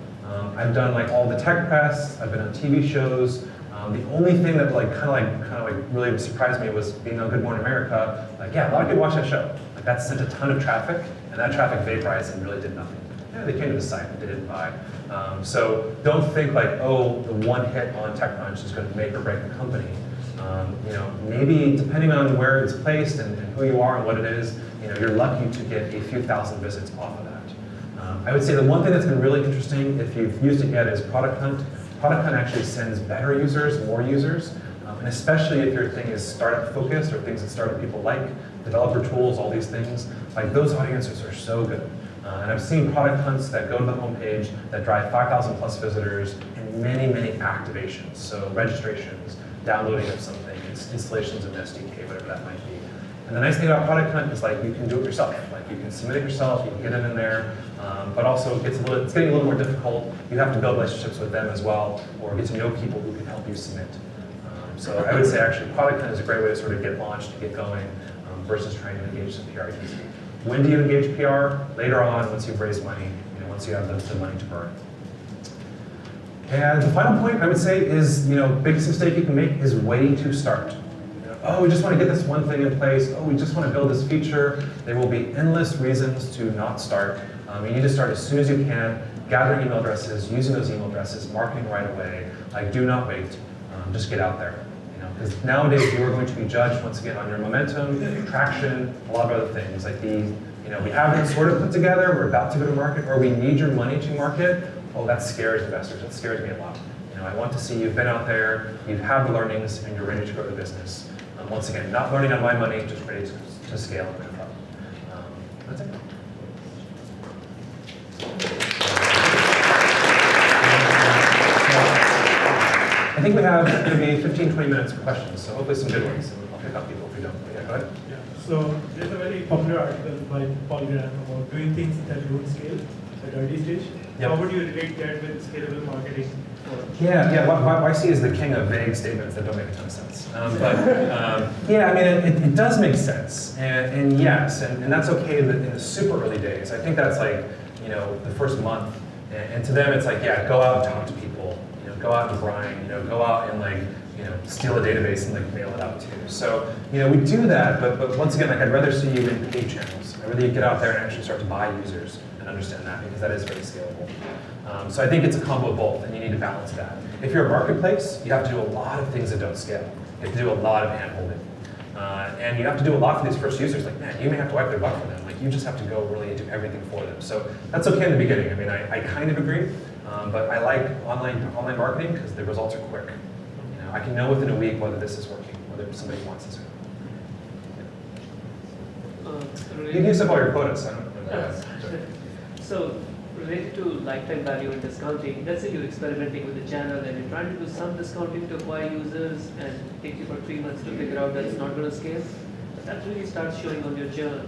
I've done all the tech press. I've been on TV shows. The only thing that really surprised me was being on Good Morning America. Yeah, a lot of people watch that show. That sent a ton of traffic, and that traffic vaporized and really did nothing. Yeah, they came to the site, but they didn't buy. So don't think the one hit on TechCrunch is going to make or break a company. Maybe depending on where it's placed and who you are and what it is, you're lucky to get a few thousand visits off of that. I would say the one thing that's been really interesting, if you've used it yet, is Product Hunt. Product Hunt actually sends better users, more users, and especially if your thing is startup focused or things that startup people like, developer tools, all these things, those audiences are so good. And I've seen product hunts that go to the homepage that drive 5,000 plus visitors and many, many activations. So registrations, downloading of something, installations of an SDK, whatever that might be. And the nice thing about Product Hunt is you can do it yourself. You can submit it yourself, you can get it in there, but also it's getting a little more difficult. You have to build relationships with them as well, or get to know people who can help you submit. So I would say actually Product Hunt is a great way to sort of get launched, to get going, versus trying to engage some PR agency. When do you engage PR? Later on, once you've raised money, once you have the money to burn. And the final point I would say is, biggest mistake you can make is waiting to start. Oh, we just want to get this one thing in place. Oh, we just want to build this feature. There will be endless reasons to not start. You need to start as soon as you can, gathering email addresses, using those email addresses, marketing right away. Do not wait. Just get out there. Because nowadays you are going to be judged once again on your momentum, traction, a lot of other things. We have it sort of put together. We're about to go to market, or we need your money to market. Oh, that scares investors. That scares me a lot. I want to see you've been out there, you've had the learnings, and you're ready to grow the business. Once again, not learning on my money, just ready to scale and ramp up. That's it. I think we have maybe 15, 20 minutes for questions, so hopefully some good ones. I'll pick up people if we don't. But yeah, go ahead. Yeah. So there's a very popular article by Polygram about doing things that don't scale at early stage. Yep. How would you relate that with scalable marketing? Yeah. YC is the king of vague statements that don't make a ton of sense. Yeah, I mean, it does make sense, and yes, and that's okay in the super early days. I think that's like, you know, the first month, and to them it's like, yeah, go out and talk to people, you know, go out and grind, you know, go out and like, you know, steal a database and like mail it out too. So, you know, we do that, but once again, like I'd rather see you in paid channels. I'd rather you get out there and actually start to buy users and understand that, because that is very scalable. So I think it's a combo of both, and you need to balance that. If you're a marketplace, you have to do a lot of things that don't scale. You have to do a lot of hand-holding. And you have to do a lot for these first users. Like, man, you may have to wipe their butt for them. Like, you just have to go really do everything for them. So that's okay in the beginning. I mean, I kind of agree, but I like online marketing because the results are quick. You know, I can know within a week whether this is working, whether somebody wants this or not. You can use up all your quotas. I don't know. So, related to lifetime value and discounting, let's say you're experimenting with the channel and you're trying to do some discounting to acquire users and it takes you for 3 months to figure out that it's not going to scale. But that really starts showing on your journal.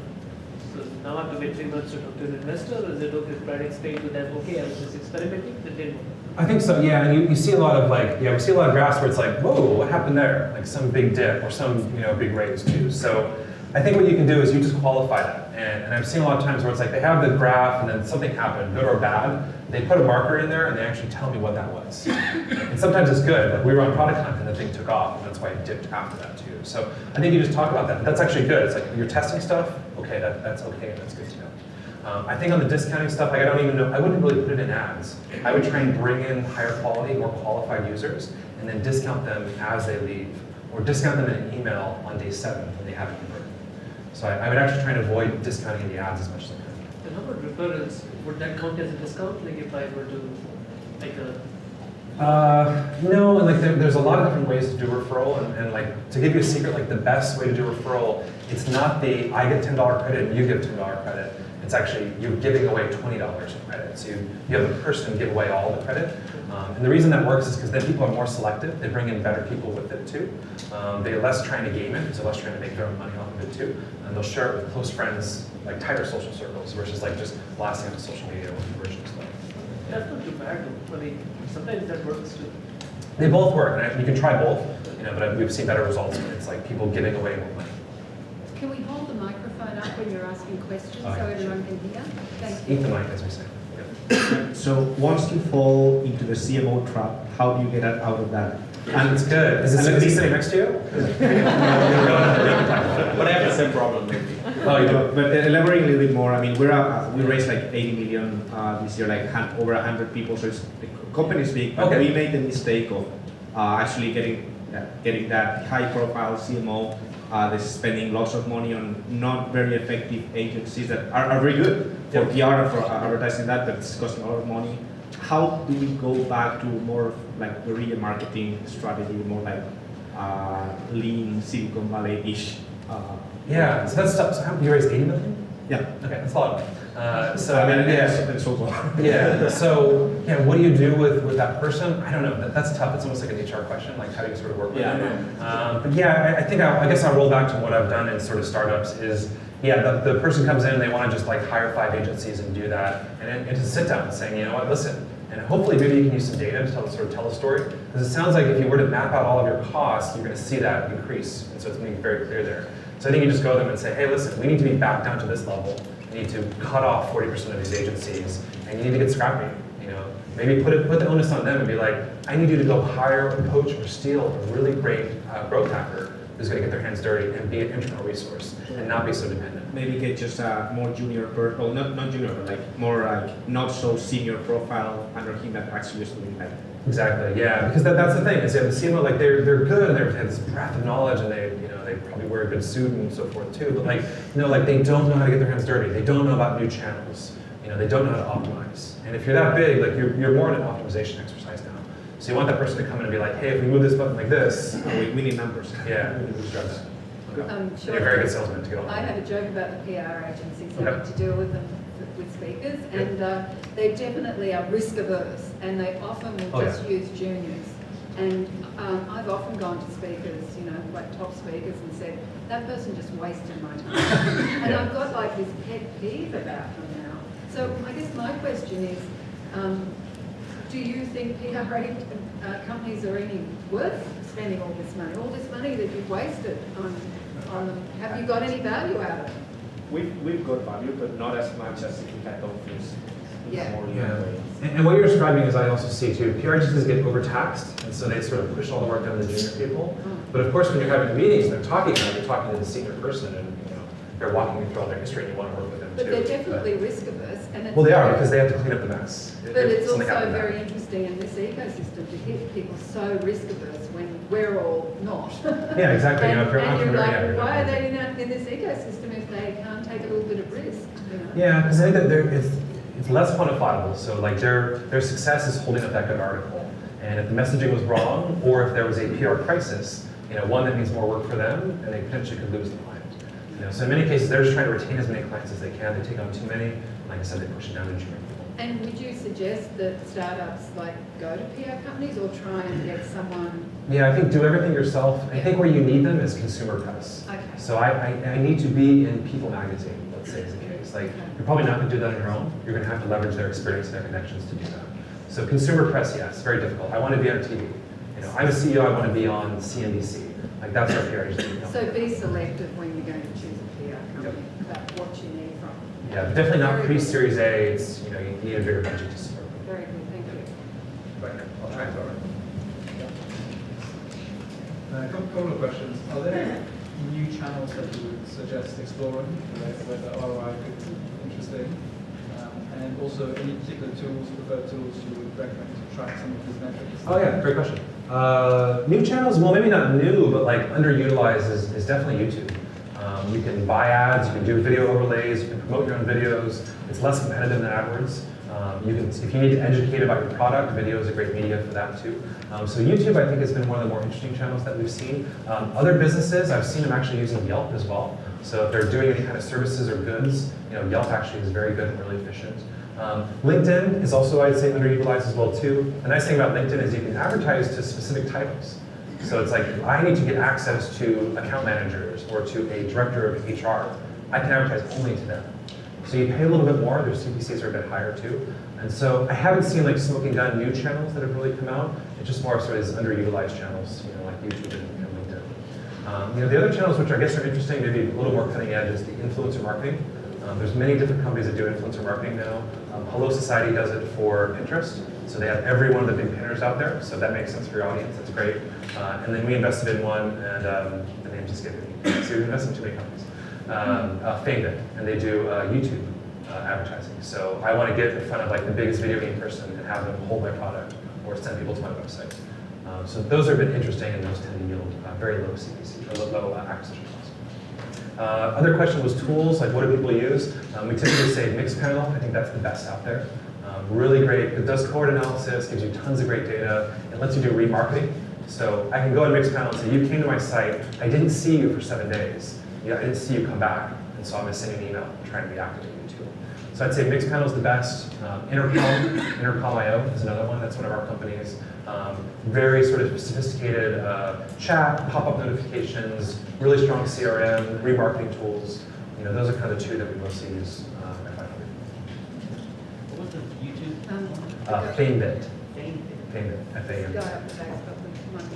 So now I have to wait 3 months to talk to an investor, or is it okay to try to explain to them, okay, I was just experimenting, that didn't work? I think so, yeah, and you see a lot of like, yeah, we see a lot of graphs where it's like, whoa, what happened there? Like some big dip or some, you know, big raise too. So I think what you can do is you just qualify that. And I've seen a lot of times where it's like they have the graph and then something happened, good or bad. They put a marker in there and they actually tell me what that was. And sometimes it's good. Like we were on product hunt and the thing took off, and that's why it dipped after that too. So I think you just talk about that. That's actually good. It's like you're testing stuff, okay, that's okay, that's good to know. I think on the discounting stuff, like I don't even know, I wouldn't really put it in ads. I would try and bring in higher quality, more qualified users, and then discount them as they leave, or discount them in an email on day 7 when they haven't converted. So I would actually try and avoid discounting in the ads as much as I can. And how about referrals? Would that count as a discount? Like if I were to, like a... No, and like there's a lot of different ways to do referral, and like to give you a secret, like the best way to do referral, it's not the I get $10 credit and you get $10 credit. It's actually you're giving away $20 of credit. So you have the person give away all the credit. And the reason that works is because then people are more selective. They bring in better people with it too. They're less trying to game it, so less trying to make their own money off of it too. And they'll share it with close friends, like tighter social circles, versus like just blasting onto social media with conversion stuff. That's not too bad though. I mean, sometimes that works too. They both work, and you can try both, you know, but we've seen better results when it's like people giving away more money. Can we hold the microphone up when you're asking questions so everyone can hear? Thank Eat you. the mic, as we say. So once you fall into the CMO trap, how do you get out of that? And it's good. Is he sitting next to you? But I have the same problem maybe. Oh, you do? But elaborating a little bit more, I mean, we raised like 80 million this year, like over 100 people, so it's, the company is big, but Okay. we made the mistake of actually getting that high profile CMO, they're spending lots of money on not very effective agencies that are very good for PR and for advertising that, but it's costing a lot of money. How do we go back to more like guerrilla marketing strategy, more like lean Silicon Valley-ish? Yeah, so that's tough. So how, you raised 80 million? Yeah. Okay, that's a lot of money. So I mean, yeah. it's so far. Yeah, so yeah, what do you do with that person? I don't know, that's tough. It's almost like an HR question, like how do you sort of work with them? But yeah, I think I guess I'll roll back to what I've done in sort of startups is, yeah, the person comes in, they want to just like hire 5 agencies and do that, and to sit down and saying, you know what, listen, and hopefully maybe you can use some data to tell a story, because it sounds like if you were to map out all of your costs, you're going to see that increase, and so it's going to be very clear there. So I think you just go to them and say, hey, listen, we need to be back down to this level. We need to cut off 40% of these agencies, and you need to get scrappy. You know, maybe put the onus on them and be like, I need you to go hire or poach or steal a really great growth hacker who's going to get their hands dirty and be an internal resource and not be so dependent. Maybe get just a more junior person, well, not junior, but like more like not so senior profile under him that actually is doing that. Exactly, yeah, because that's the thing is you have the CMO, like they're good and they have this breadth of knowledge and they probably wear a good suit and so forth too, but like, you know, like they don't know how to get their hands dirty. They don't know about new channels. You know, they don't know how to optimize. And if you're that big, like you're more in an optimization exercise now. So you want that person to come in and be like, hey, if we move this button like this, We need numbers. yeah, we need to drive that. Okay. And Sure. you're a very good salesman to get all I that. have a joke about the PR agencies Okay. having to deal with them with speakers, and they definitely are risk averse, and they often will Oh, just use juniors. And I've often gone to speakers, like top speakers, and said, that person just wasted my time. And I've got like this pet peeve about them now. So I guess my question is, do you think PR companies are any worth spending all this money that you've wasted on them? Have you got any value out of it? We've got value, but not as much as if we had done things Yeah. more Yeah. way. And what you're describing is I also see too. PR agencies get overtaxed, and so they sort of push all the work down to the junior people. But of course, when you're having meetings and they're talking about it, you're talking to the senior person, and they're walking you through all their history, and you want to work with them But too. they're definitely risk averse. And Well, they are, because they have to clean up the mess. But it's Something also happened there. very interesting in this ecosystem to hit people so risk averse when we're all not. Yeah, exactly. And, If you're an and you're entrepreneur, like, yeah, you're why are not- they in this ecosystem if they can't take a little bit of risk? Yeah, because I think that it's less quantifiable. So like their success is holding up that good article. And if the messaging was wrong, or if there was a PR crisis, one that means more work for them, and they potentially could lose the client. So in many cases, they're just trying to retain as many clients as they can. They take on too many. Like I said, they push it down to junior people. And would you suggest that startups like go to PR companies or try and get someone? Yeah, I think do everything yourself. I think where you need them is consumer press. Okay. So I need to be in People magazine, let's say is the case. Like you're probably not going to do that on your own. You're going to have to leverage their experience and their connections to do that. So consumer press, yes, very difficult. I want to be on TV. I'm a CEO. I want to be on CNBC. Like that's our PR agency. So be selective when you're going to choose a PR company about what you need from. Yeah, but definitely not pre-Series A. It's you need a bigger budget to support them. Very good, thank you. But I'll try and throw it. A couple of questions. Are there new channels that you would suggest exploring, where the ROI could be interesting? And also, any particular tools, preferred tools you would recommend to track some of these metrics? Oh yeah, great question. New channels, well maybe not new, but like underutilized is definitely YouTube. You can buy ads, you can do video overlays, you can promote your own videos. It's less competitive than AdWords. If you need to educate about your product, video is a great media for that too. So YouTube, I think, has been one of the more interesting channels that we've seen. Other businesses, I've seen them actually using Yelp as well. So if they're doing any kind of services or goods, Yelp actually is very good and really efficient. LinkedIn is also, I'd say, underutilized as well too. The nice thing about LinkedIn is you can advertise to specific titles. So it's like, I need to get access to account managers or to a director of HR. I can advertise only to them. So you pay a little bit more, their CPCs are a bit higher too. And so I haven't seen like smoking gun new channels that have really come out. It's just more of sort of these underutilized channels, like YouTube and LinkedIn. The other channels which I guess are interesting, maybe a little more cutting edge, is the influencer marketing. There's many different companies that do influencer marketing now. Hello Society does it for Pinterest. So they have every one of the big pinners out there. So that makes sense for your audience, that's great. And then we invested in one, and the name just escaped me. So we invested in too many companies. FameIt, and they do YouTube advertising. So I want to get in front of like the biggest video game person and have them hold my product or send people to my website. So those have been interesting, and those tend to yield very low CPC, or low acquisition cost. Other question was tools, like what do people use? We typically say Mixpanel. I think that's the best out there. Really great. It does cohort analysis, gives you tons of great data. It lets you do remarketing. So I can go to Mixpanel and say, you came to my site, I didn't see you for 7 days. I didn't see you come back, and so I'm going to send you an email trying to reactivate you to it. So I'd say Mixpanel is the best. Intercom.io is another one. That's one of our companies. Very sort of sophisticated chat, pop-up notifications, really strong CRM, remarketing tools. Those are kind of the two that we mostly use at 500. What was the YouTube? FameIt. Fame. FameIt, F-A-M. Go up the base, but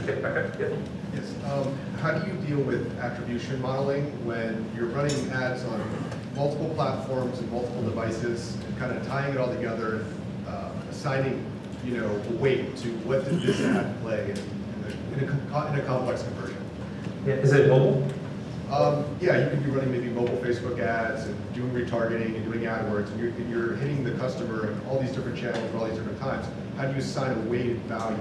Okay, Becca? Yeah. Yes. How do you deal with attribution modeling when you're running ads on multiple platforms and multiple devices, and kind of tying it all together, assigning a weight to what did this ad play in a complex conversion? Yeah. Is it mobile? Yeah, you could be running maybe mobile Facebook ads and doing retargeting and doing AdWords, and you're hitting the customer in all these different channels at all these different times. How do you assign a weighted value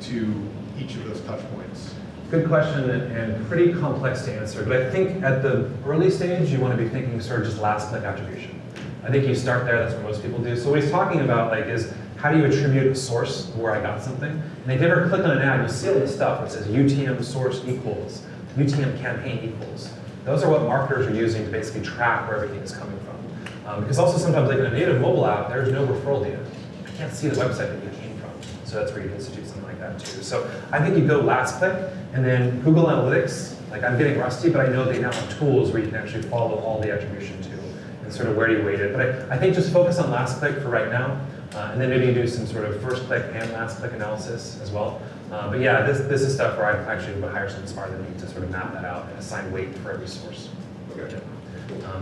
to each of those touch points? Good question, and pretty complex to answer. But I think at the early stage, you want to be thinking sort of just last click attribution. I think you start there, that's what most people do. So what he's talking about is how do you attribute a source where I got something? And if you ever click on an ad, you see all this stuff that says UTM source equals, UTM campaign equals. Those are what marketers are using to basically track where everything is coming from. Because also sometimes like in a native mobile app, there's no referral data. I can't see the website that you came from. So that's where you institute something like like that too. So I think you go last click, and then Google Analytics, like I'm getting rusty, but I know they now have tools where you can actually follow all the attribution too, and sort of where do you weight it. But I think just focus on last click for right now, and then maybe do some sort of first click and last click analysis as well. But yeah, this is stuff where I actually would hire someone smarter than me to sort of map that out and assign weight for every source. Okay.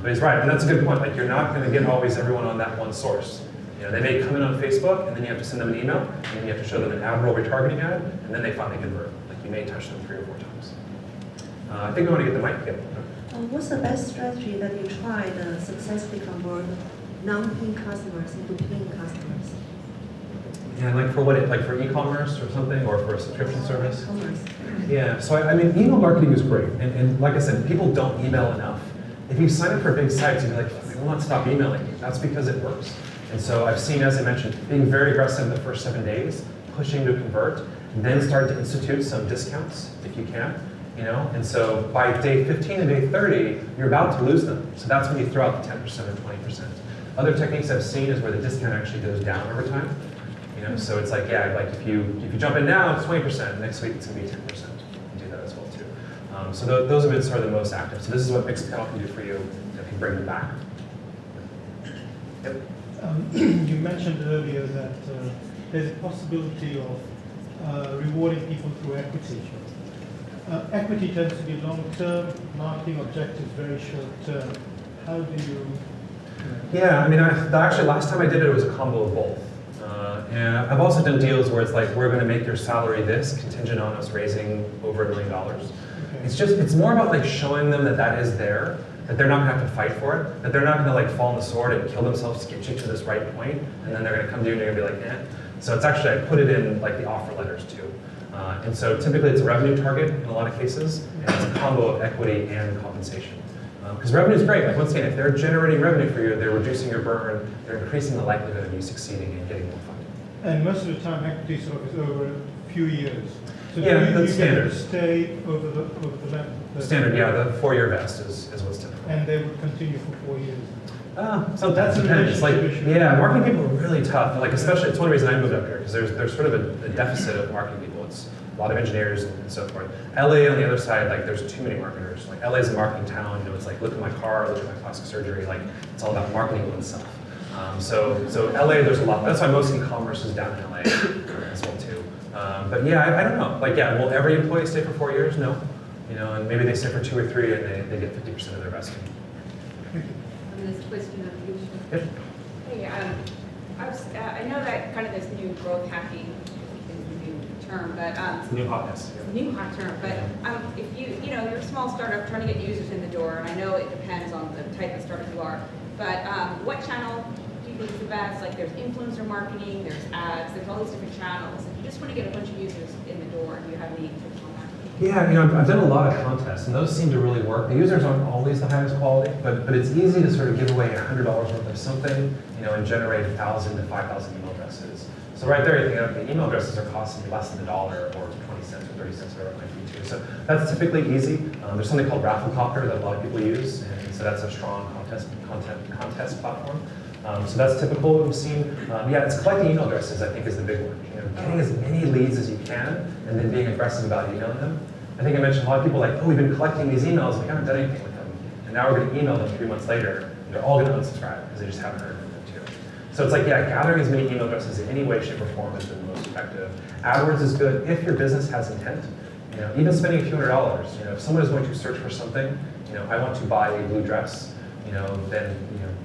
But he's right, and that's a good point. Like you're not going to get always everyone on that one source. You know, they may come in on Facebook, and then you have to send them an email, and then you have to show them an ad roll retargeting ad, and then they finally convert. Like you may touch them 3 or 4 times. I think we want to get the mic again. What's the best strategy that you tried to successfully convert non-paying customers into paying customers? Yeah, like for what? Like for e-commerce or something, or for a subscription service? Commerce. Yeah. So I mean, email marketing is great, and like I said, people don't email enough. If you sign up for big sites, you'd be like, I will not stop emailing you. That's because it works. And so I've seen, as I mentioned, being very aggressive the first 7 days, pushing to convert, and then start to institute some discounts if you can. You know, and so by day 15 and day 30, you're about to lose them. So that's when you throw out the 10% or 20%. Other techniques I've seen is where the discount actually goes down over time. You know, so it's like, yeah, like if you jump in now, it's 20%. Next week it's gonna be 10%. You can do that as well too. So those have been sort of the most active. So this is what Mixpanel can do for you that can bring them back. Yep. You mentioned earlier that there's a possibility of rewarding people through equity. Equity tends to be long-term, marketing objectives very short-term. How do you? Yeah, I mean, actually last time I did it, it was a combo of both. And I've also done deals where it's like, we're going to make your salary this, contingent on us raising over $1 million. Okay. It's more about like showing them that that is there, that they're not going to have to fight for it, that they're not going to like fall on the sword and kill themselves to get you to this right point, and then they're going to come to you and you're going to be like, eh. So it's actually, I put it in like the offer letters too. And so typically it's a revenue target in a lot of cases, and it's a combo of equity and compensation. Because revenue is great. Like once again, if they're generating revenue for you, they're reducing your burn, they're increasing the likelihood of you succeeding and getting more funding. And most of the time, equity sort of is over a few years. So Yeah, do that's you standard. get to stay over the length? Standard, yeah, the 4-year vest is what's typical. And they would continue for 4 years. So That's that's a depends. Like, relationship issue. yeah, marketing people are really tough. Like, especially, it's one reason I moved up here, because there's sort of a deficit of marketing people. It's a lot of engineers and so forth. LA on the other side, like, there's too many marketers. Like, LA is a marketing town. You know, it's like, look at my car, look at my plastic surgery. Like, it's all about marketing oneself. So LA, there's a lot. That's why most e-commerce is down in LA as well too. But yeah, I don't know. Like, yeah, will every employee stay for 4 years? No. You know, and maybe they stay for 2 or 3 and they get 50% of their vesting. And there's a question of you. Yep. Hey, I know that kind of this new growth hacking is the new term, but It's the new hotness. it's a new hot term. But if you're a small startup trying to get users in the door, and I know it depends on the type of startup you are, but what channel do you think is the best? Like there's influencer marketing, there's ads, there's all these different channels. If you just want to get a bunch of users in the door, do you have any tips on that? Yeah, you know, I've done a lot of contests, and those seem to really work. The users aren't always the highest quality, but it's easy to sort of give away $100 worth of something, you know, and generate 1,000 to 5,000 email addresses. So right there, you think the email addresses are costing you less than $1 or 20 cents or 30 cents, whatever it might be too. So that's typically easy. There's something called Rafflecopter that a lot of people use, and so that's a strong contest platform. So that's typical what we've seen. Yeah, it's collecting email addresses, I think, is the big one. You know, getting as many leads as you can, and then being aggressive about emailing them. I think I mentioned a lot of people like, oh, we've been collecting these emails, we haven't done anything with them. And now we're going to email them 3 months later, and they're all going to unsubscribe because they just haven't heard from them too. So it's like, yeah, gathering as many email addresses in any way, shape, or form has been the most effective. AdWords is good if your business has intent. You know, even spending a few $100s. You know, if someone is going to search for something, you know, I want to buy a blue dress. You know, then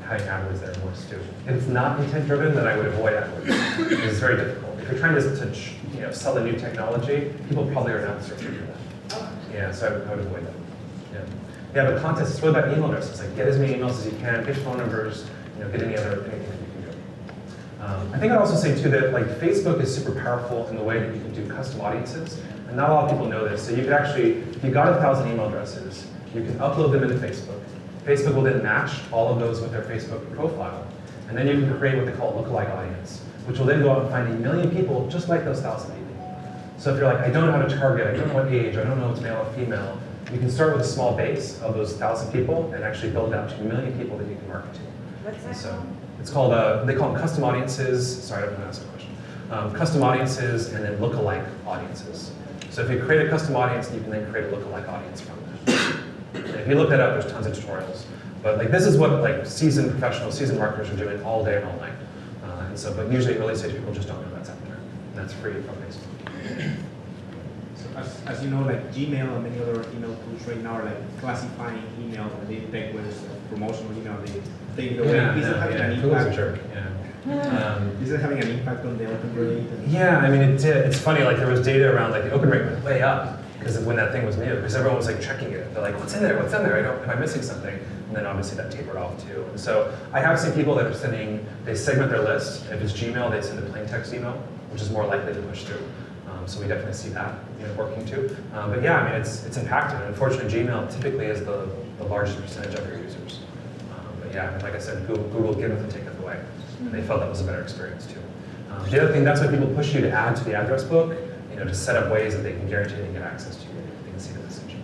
having AdWords there works too. If it's not intent-driven, then I would avoid AdWords. It's very difficult. If you're trying to sell a new technology, people probably are not searching for that. Yeah, so I would avoid that. Yeah, but contests, it's really about email addresses. Like, get as many emails as you can, get phone numbers, you know, get anything that you can do. I think I'd also say too that like Facebook is super powerful in the way that you can do custom audiences, and not a lot of people know this. So you could actually, if you got 1,000 email addresses, you can upload them into Facebook. Facebook will then match all of those with their Facebook profile. And then you can create what they call a lookalike audience, which will then go out and find 1 million people just like those 1,000 people. So if you're like, I don't know how to target, I don't know what age, I don't know what's male or female, you can start with a small base of those 1,000 people and actually build out to 1 million people that you can market to. What's that So called? it's called, they call them custom audiences. Sorry, I don't know how to answer the question. custom audiences, and then lookalike audiences. So if you create a custom audience, you can then create a lookalike audience from there. And if you look that up, there's tons of tutorials. But like this is what like seasoned professionals, seasoned marketers are doing all day and all night. And so, but usually early stage people just don't know that's out there. And that's free from Facebook. So as you know, like Gmail and many other email tools right now are like classifying email and they take with promotional email, they take it away. Is it having an Google's a impact? jerk. Is it having an impact on the open rate? Yeah, I mean, it's funny, like there was data around like the open rate went way up because of when that thing was new, because everyone was like checking it. They're like, what's in there? What's in there? Am I missing something? And then obviously that tapered off too. And so I have seen people that are sending, they segment their list. If it's Gmail, they send a plain text email, which is more likely to push through. So we definitely see that working too. But yeah, I mean, it's impacted. And unfortunately, Gmail typically is the largest percentage of your users. But yeah, like I said, Google giveth and taketh away. And they felt that was a better experience too. The other thing, that's why people push you to add to the address book, to set up ways that they can guarantee they get access to you. They can see the message.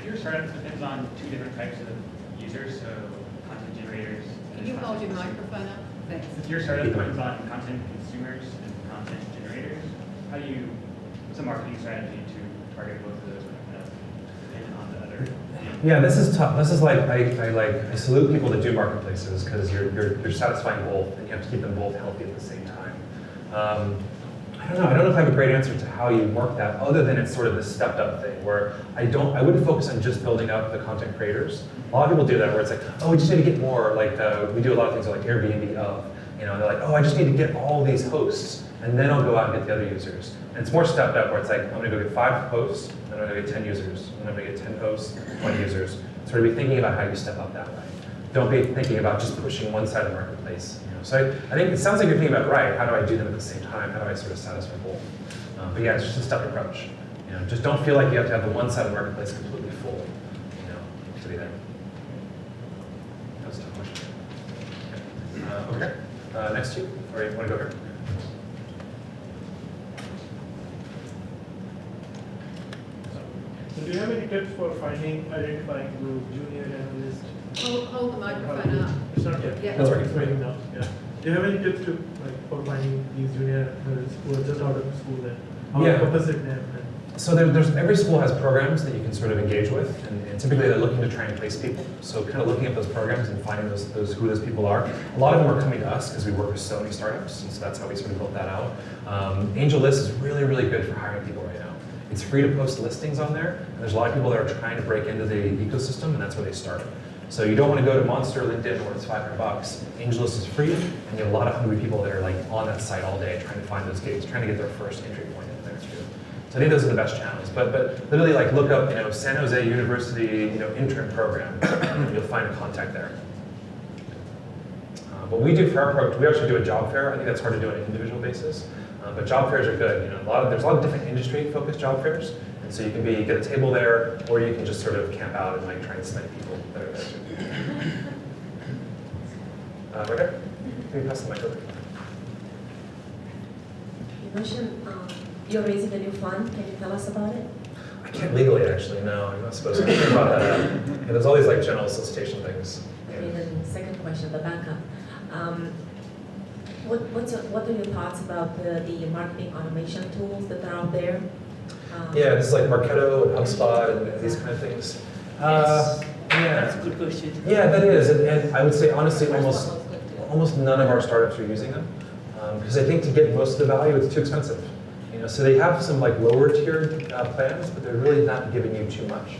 Your startup depends on two different types of users, so content generators. Can you hold your microphone up? Thanks. If your startup depends on content consumers and content generators, what's a marketing strategy to target both of those and on the other? Yeah, this is tough. This is like I salute people that do marketplaces because you're satisfying both and you have to keep them both healthy at the same time. I don't know if I have a great answer to how you work that, other than it's sort of this stepped up thing where I wouldn't focus on just building up the content creators. A lot of people do that where it's like, oh, we just need to get more. Like we do a lot of things like Airbnb of, they're like, oh, I just need to get all these hosts, and then I'll go out and get the other users. And it's more stepped up where it's like, I'm gonna go get 5 hosts, and I'm gonna get 10 users, and I'm gonna get 10 hosts, 20 users. Sort of be thinking about how you step up that way. Don't be thinking about just pushing one side of the marketplace. So I think it sounds like you're thinking about, right, how do I do them at the same time? How do I sort of satisfy both? But yeah, it's just a stepped approach. Just don't feel like you have to have the one side of the marketplace completely full, to be there. That was a tough question. Okay, next to you, or you want to go here? So do you have any tips for identifying the junior analyst? Hold the microphone up. It's not yet. Yeah. That's right. It's working now. Yeah. Do you have any tips for finding these junior analysts who are just out of school and how Yeah. to opposite them? So there's every school has programs that you can sort of engage with, and typically they're looking to try and place people. So kind of looking at those programs and finding who those people are. A lot of them are coming to us because we work with so many startups, and so that's how we sort of built that out. AngelList is really, really good for hiring people right now. It's free to post listings on there, and there's a lot of people that are trying to break into the ecosystem, and that's where they start. So you don't want to go to Monster, LinkedIn, where it's $500. AngelList is free, and you have a lot of hungry people that are like on that site all day trying to find those gigs, trying to get their first entry point in there too. So I think those are the best channels. But literally like look up San Jose University intern program, and you'll find a contact there. What we do for our approach, we actually do a job fair. I think that's hard to do on an individual basis, but job fairs are good. There's a lot of different industry-focused job fairs, and so you can get a table there, or you can just sort of camp out and like try and snipe people that are there too. Right there. Can you pass the mic over? You mentioned you're raising a new fund. Can you tell us about it? I can't legally, actually. No, I'm not supposed to think about that. And there's all these like general solicitation things. Maybe the second question, the backup. What are your thoughts about the marketing automation tools that are out there? Yeah, this is like Marketo and HubSpot and these kind of things. That's Yeah. a good question. Yeah, that is, and I would say honestly, almost none of our startups are using them because I think to get most of the value, it's too expensive. So they have some like lower tiered plans, but they're really not giving you too much.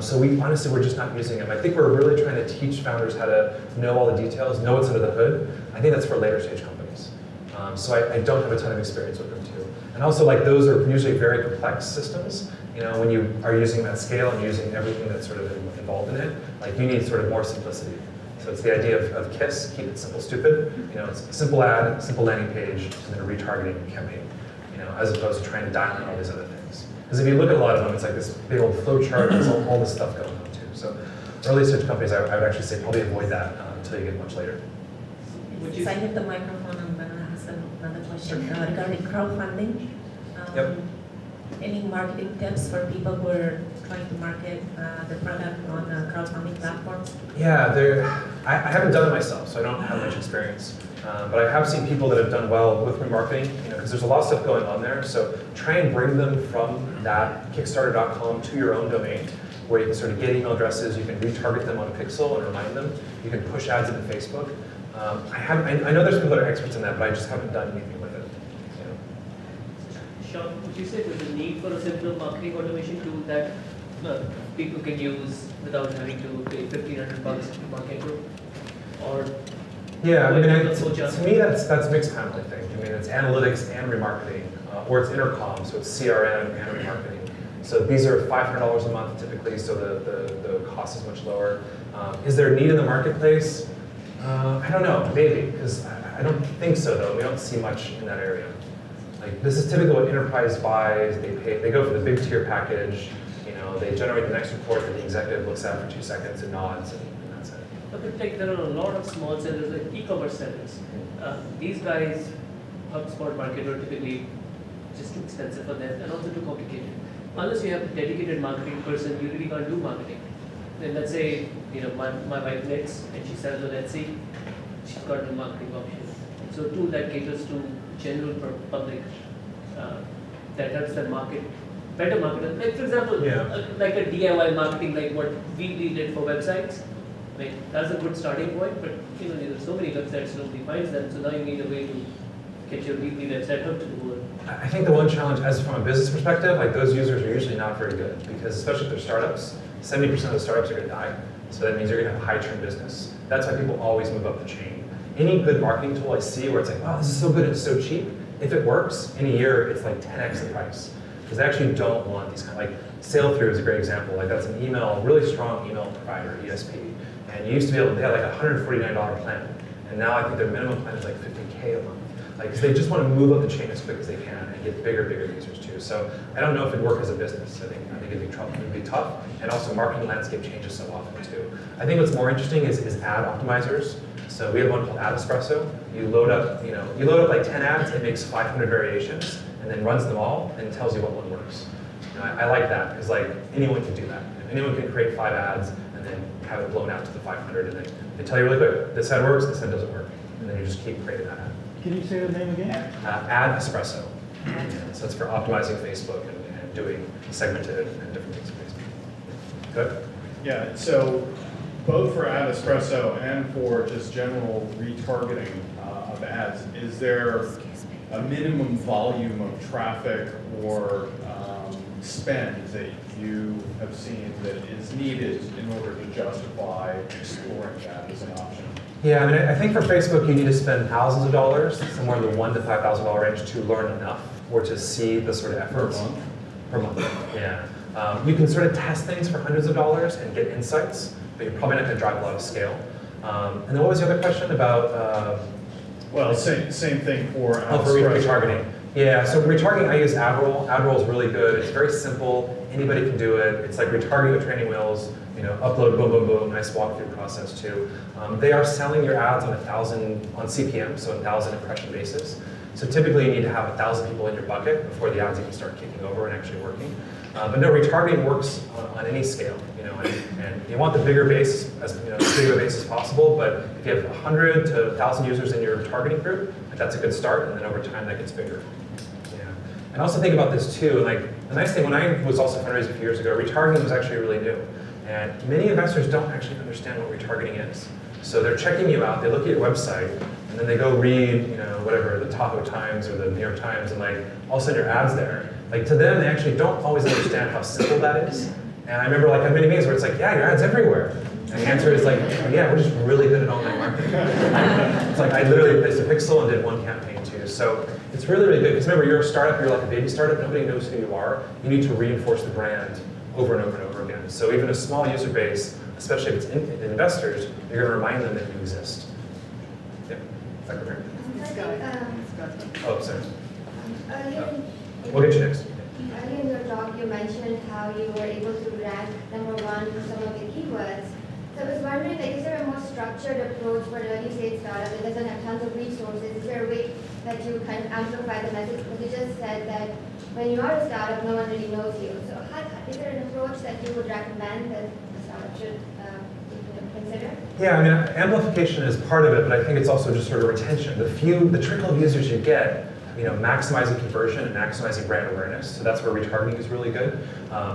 So we're just not using them. I think we're really trying to teach founders how to know all the details, know what's under the hood. I think that's for later stage companies. So I don't have a ton of experience with them too. And also like those are usually very complex systems. When you are using that scale and using everything that's sort of involved in it, like you need sort of more simplicity. So it's the idea of KISS, keep it simple, stupid. It's a simple ad, simple landing page, and then a retargeting campaign. As opposed to trying to dial in all these other things. Because if you look at a lot of them, it's like this big old flow chart, there's all this stuff going on too. So early stage companies, I would actually say probably avoid that until you get much later. Since I hit the microphone, I'm going to ask another question regarding crowdfunding. Yep. Any marketing tips for people who are trying to market the product on crowdfunding platforms? Yeah, I haven't done it myself, so I don't have much experience. But I have seen people that have done well with remarketing, because there's a lot of stuff going on there. So try and bring them from that Kickstarter.com to your own domain, where you can sort of get email addresses, you can retarget them on a pixel and remind them. You can push ads into Facebook. I know there's people that are experts in that, but I just haven't done anything with it. Sean, would you say there's a need for a simpler marketing automation tool that people can use without having to pay $1,500 to market group? Or Yeah, I mean, to to me, that's mixed kind of thing. I mean, it's analytics and remarketing, or it's intercom, so it's CRM and remarketing. So these are $500 a month typically, so the cost is much lower. Is there a need in the marketplace? I don't know, maybe, because I don't think so though. We don't see much in that area. Like this is typically what enterprise buys. They go for the big tier package. They generate the next report that the executive looks at for 2 seconds and nods, and that's it. But like there are a lot of small sellers, like e-commerce sellers. These guys, HubSpot marketer, typically just too expensive for them and also too complicated. Unless you have a dedicated marketing person, you really can't do marketing. Then let's say, my wife knits and she sells on Etsy, she's got no marketing option. So a tool that caters to general public, that helps them market, better market. Like for example, like a DIY marketing, like what we did for websites. I mean, that's a good starting point, but there's so many websites, nobody finds them, so now you need a way to get your weekly website hooked to the world. I think the one challenge, as from a business perspective, like those users are usually not very good, because especially if they're startups, 70% of the startups are going to die. So that means you're going to have high churn business. That's why people always move up the chain. Any good marketing tool I see where it's like, wow, this is so good, it's so cheap. If it works, in a year, it's like 10x the price. Because they actually don't want these kind of, like, Sailthrough is a great example. Like that's an email, really strong email provider, ESP. And you used to be able, they had like a $149 plan. And now I think their minimum plan is like $50K a month. Like, because they just want to move up the chain as quick as they can and get bigger users too. So I don't know if it'd work as a business. I think it'd be tough. And also marketing landscape changes so often too. I think what's more interesting is ad optimizers. So we have one called Ad Espresso. You load up like 10 ads, it makes 500 variations, and then runs them all and tells you what one works. I like that because like anyone can do that. Anyone can create 5 ads and then have it blown out to the 500, and then they tell you really quick, this ad works, this ad doesn't work, and then you just keep creating that ad. Can you say the name again? Ad Espresso. So it's for optimizing Facebook and doing segmented and different things for Facebook. Good? Yeah, so both for Ad Espresso and for just general retargeting of ads, is there a minimum volume of traffic or spend that you have seen that is needed in order to justify exploring that as an option? Yeah, I mean, I think for Facebook, you need to spend thousands of dollars, somewhere in the $1,000 to $5,000 range, to learn enough or to see the sort of efforts. Per month, yeah. You can sort of test things for hundreds of dollars and get insights, but you're probably not going to drive a lot of scale. And then what was the other question about? Well, same thing for retargeting. Yeah, so retargeting, I use AdRoll. AdRoll is really good. It's very simple. Anybody can do it. It's like retargeting with training wheels. Upload, boom, boom, boom. Nice walkthrough process too. They are selling your ads on on CPM, so 1,000 impression basis. So typically you need to have 1,000 people in your bucket before the ads even start kicking over and actually working. But no, retargeting works on any scale, and you want the bigger base as big a base as possible. But if you have 100 to 1,000 users in your targeting group, that's a good start, and then over time that gets bigger. Yeah, and also think about this too. Like the nice thing, when I was also fundraising a few years ago, retargeting was actually really new, and many investors don't actually understand what retargeting is. So they're checking you out, they look at your website, and then they go read, whatever, the Tahoe Times or the New York Times, and like all of a sudden your ad's there. Like to them, they actually don't always understand how simple that is. And I remember like on many meetings where it's like, yeah, your ad's everywhere. And the answer is like, yeah, we're just really good at online marketing. It's like I literally placed a pixel and did one campaign too. So it's really, really good. Because remember, you're a startup, you're like a baby startup, nobody knows who you are. You need to reinforce the brand over and over and over again. So even a small user base, especially if it's investors, you're going to remind them that you exist. Yeah, Secretary. Oh, sorry. We'll get you next. Earlier in your talk, you mentioned how you were able to rank #1 for some of the keywords. So I was wondering, like, is there a more structured approach for early stage startup that doesn't have tons of resources? Is there a way that you kind of amplify the message? Because you just said that when you are a startup, no one really knows you. So is there an approach that you would recommend that a startup should consider? consider? Yeah, I mean, amplification is part of it, but I think it's also just sort of retention. The trickle of users you get, maximizing conversion and maximizing brand awareness. So that's where retargeting is really good.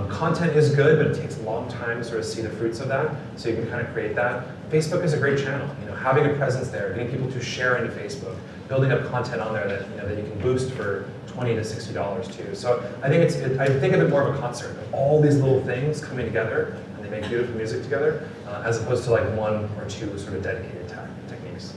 Content is good, but it takes a long time to sort of see the fruits of that. So you can kind of create that. Facebook is a great channel. Having a presence there, getting people to share into Facebook, building up content on there that you can boost for $20 to $60 too. So I think I think of it more of a concert of all these little things coming together, and they make beautiful music together, as opposed to like one or two sort of dedicated techniques.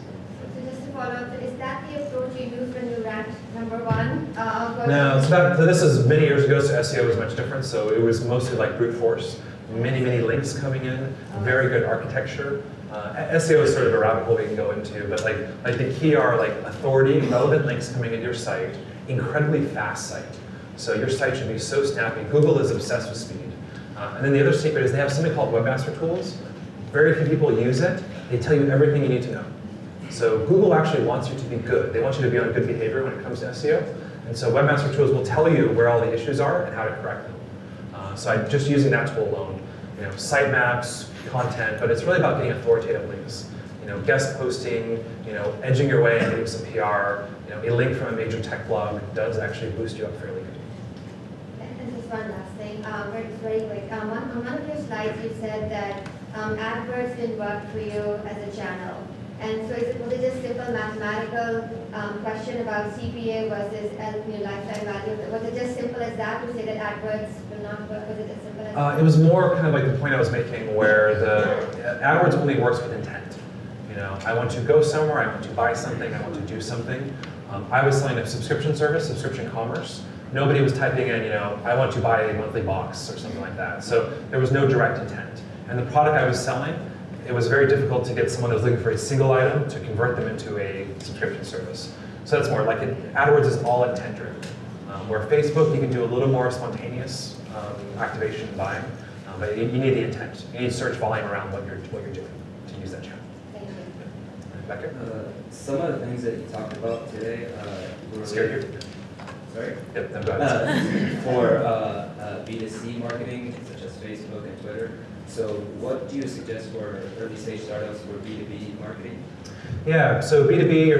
So just to follow up, is that the approach you use when you ranked #1? No, so this is many years ago, so SEO was much different. So it was mostly like brute force, many links coming in, very good architecture. SEO is sort of a rabbit hole we can go into, but like the key are like authority, relevant links coming into your site, incredibly fast site. So your site should be so snappy. Google is obsessed with speed. And then the other secret is they have something called webmaster tools. Very few people use it. They tell you everything you need to know. So Google actually wants you to be good. They want you to be on good behavior when it comes to SEO. And so webmaster tools will tell you where all the issues are and how to correct them. So I'm just using that tool alone. Sitemaps, content, but it's really about getting authoritative links. Guest posting, edging your way and getting some PR. A link from a major tech blog does actually boost you up fairly good. And just one last thing, very quick. On one of your slides, you said that AdWords didn't work for you as a channel. And so was it just simple mathematical question about CPA versus lifetime value? Was it just simple as that to say that AdWords will not work? Was it as simple as that? It was more kind of like the point I was making where the AdWords only works with intent. I want to go somewhere, I want to buy something, I want to do something. I was selling a subscription service, subscription commerce. Nobody was typing in, I want to buy a monthly box or something like that. So there was no direct intent. And the product I was selling, it was very difficult to get someone that was looking for a single item to convert them into a subscription service. So that's more like AdWords is all intent driven. Where Facebook, you can do a little more spontaneous activation and buying, but you need the intent. You need search volume around what you're doing to use that channel. Thank you. Back here. Some of the things that you talked about today were Scared you? Sorry? Yep, no, go ahead. For B2C marketing, such as Facebook and Twitter. So what do you suggest for early stage startups for B2B marketing? Yeah, so B2B,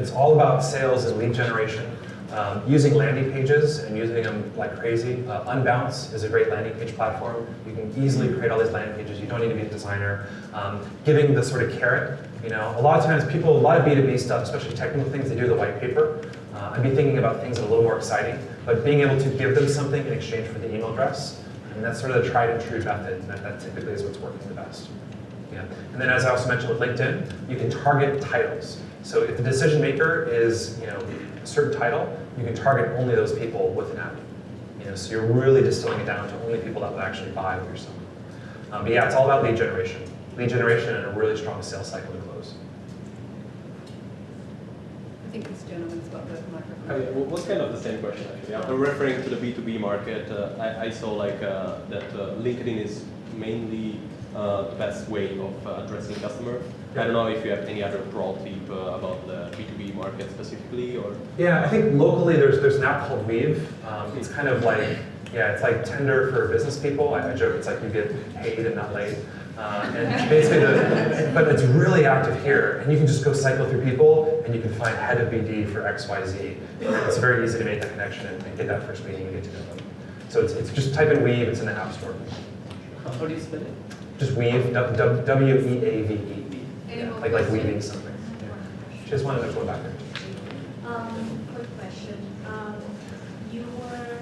it's all about sales and lead generation. Using landing pages and using them like crazy. Unbounce is a great landing page platform. You can easily create all these landing pages. You don't need to be a designer. Giving the sort of carrot. A lot of times a lot of B2B stuff, especially technical things, they do the white paper. I'd be thinking about things that are a little more exciting, but being able to give them something in exchange for the email address, and that's sort of the tried and true method, and that typically is what's working the best. Yeah. And then as I also mentioned with LinkedIn, you can target titles. So if the decision maker is a certain title, you can target only those people with an ad. So you're really distilling it down to only people that would actually buy what you're selling. But yeah, it's all about lead generation. Lead generation and a really strong sales cycle to close. I think this gentleman's got the microphone. Okay, well, what's kind of the same question actually. I'm referring to the B2B market. I saw that LinkedIn is mainly the best way of addressing customer. I don't know if you have any other pro tip about the B2B market specifically, or? Yeah, I think locally there's an app called Weave. It's kind of like, it's like Tinder for business people. I joke, it's like you get paid and not laid. And basically, but it's really active here, and you can just go cycle through people, and you can find head of BD for XYZ. It's very easy to make that connection and get that first meeting and get to know them. So it's just type in Weave. It's in the App Store. How do you spell it? Just Weave, W-E-A-V-E. Yeah, like weaving something. Yeah. Just wanted to go back there. Quick question. You were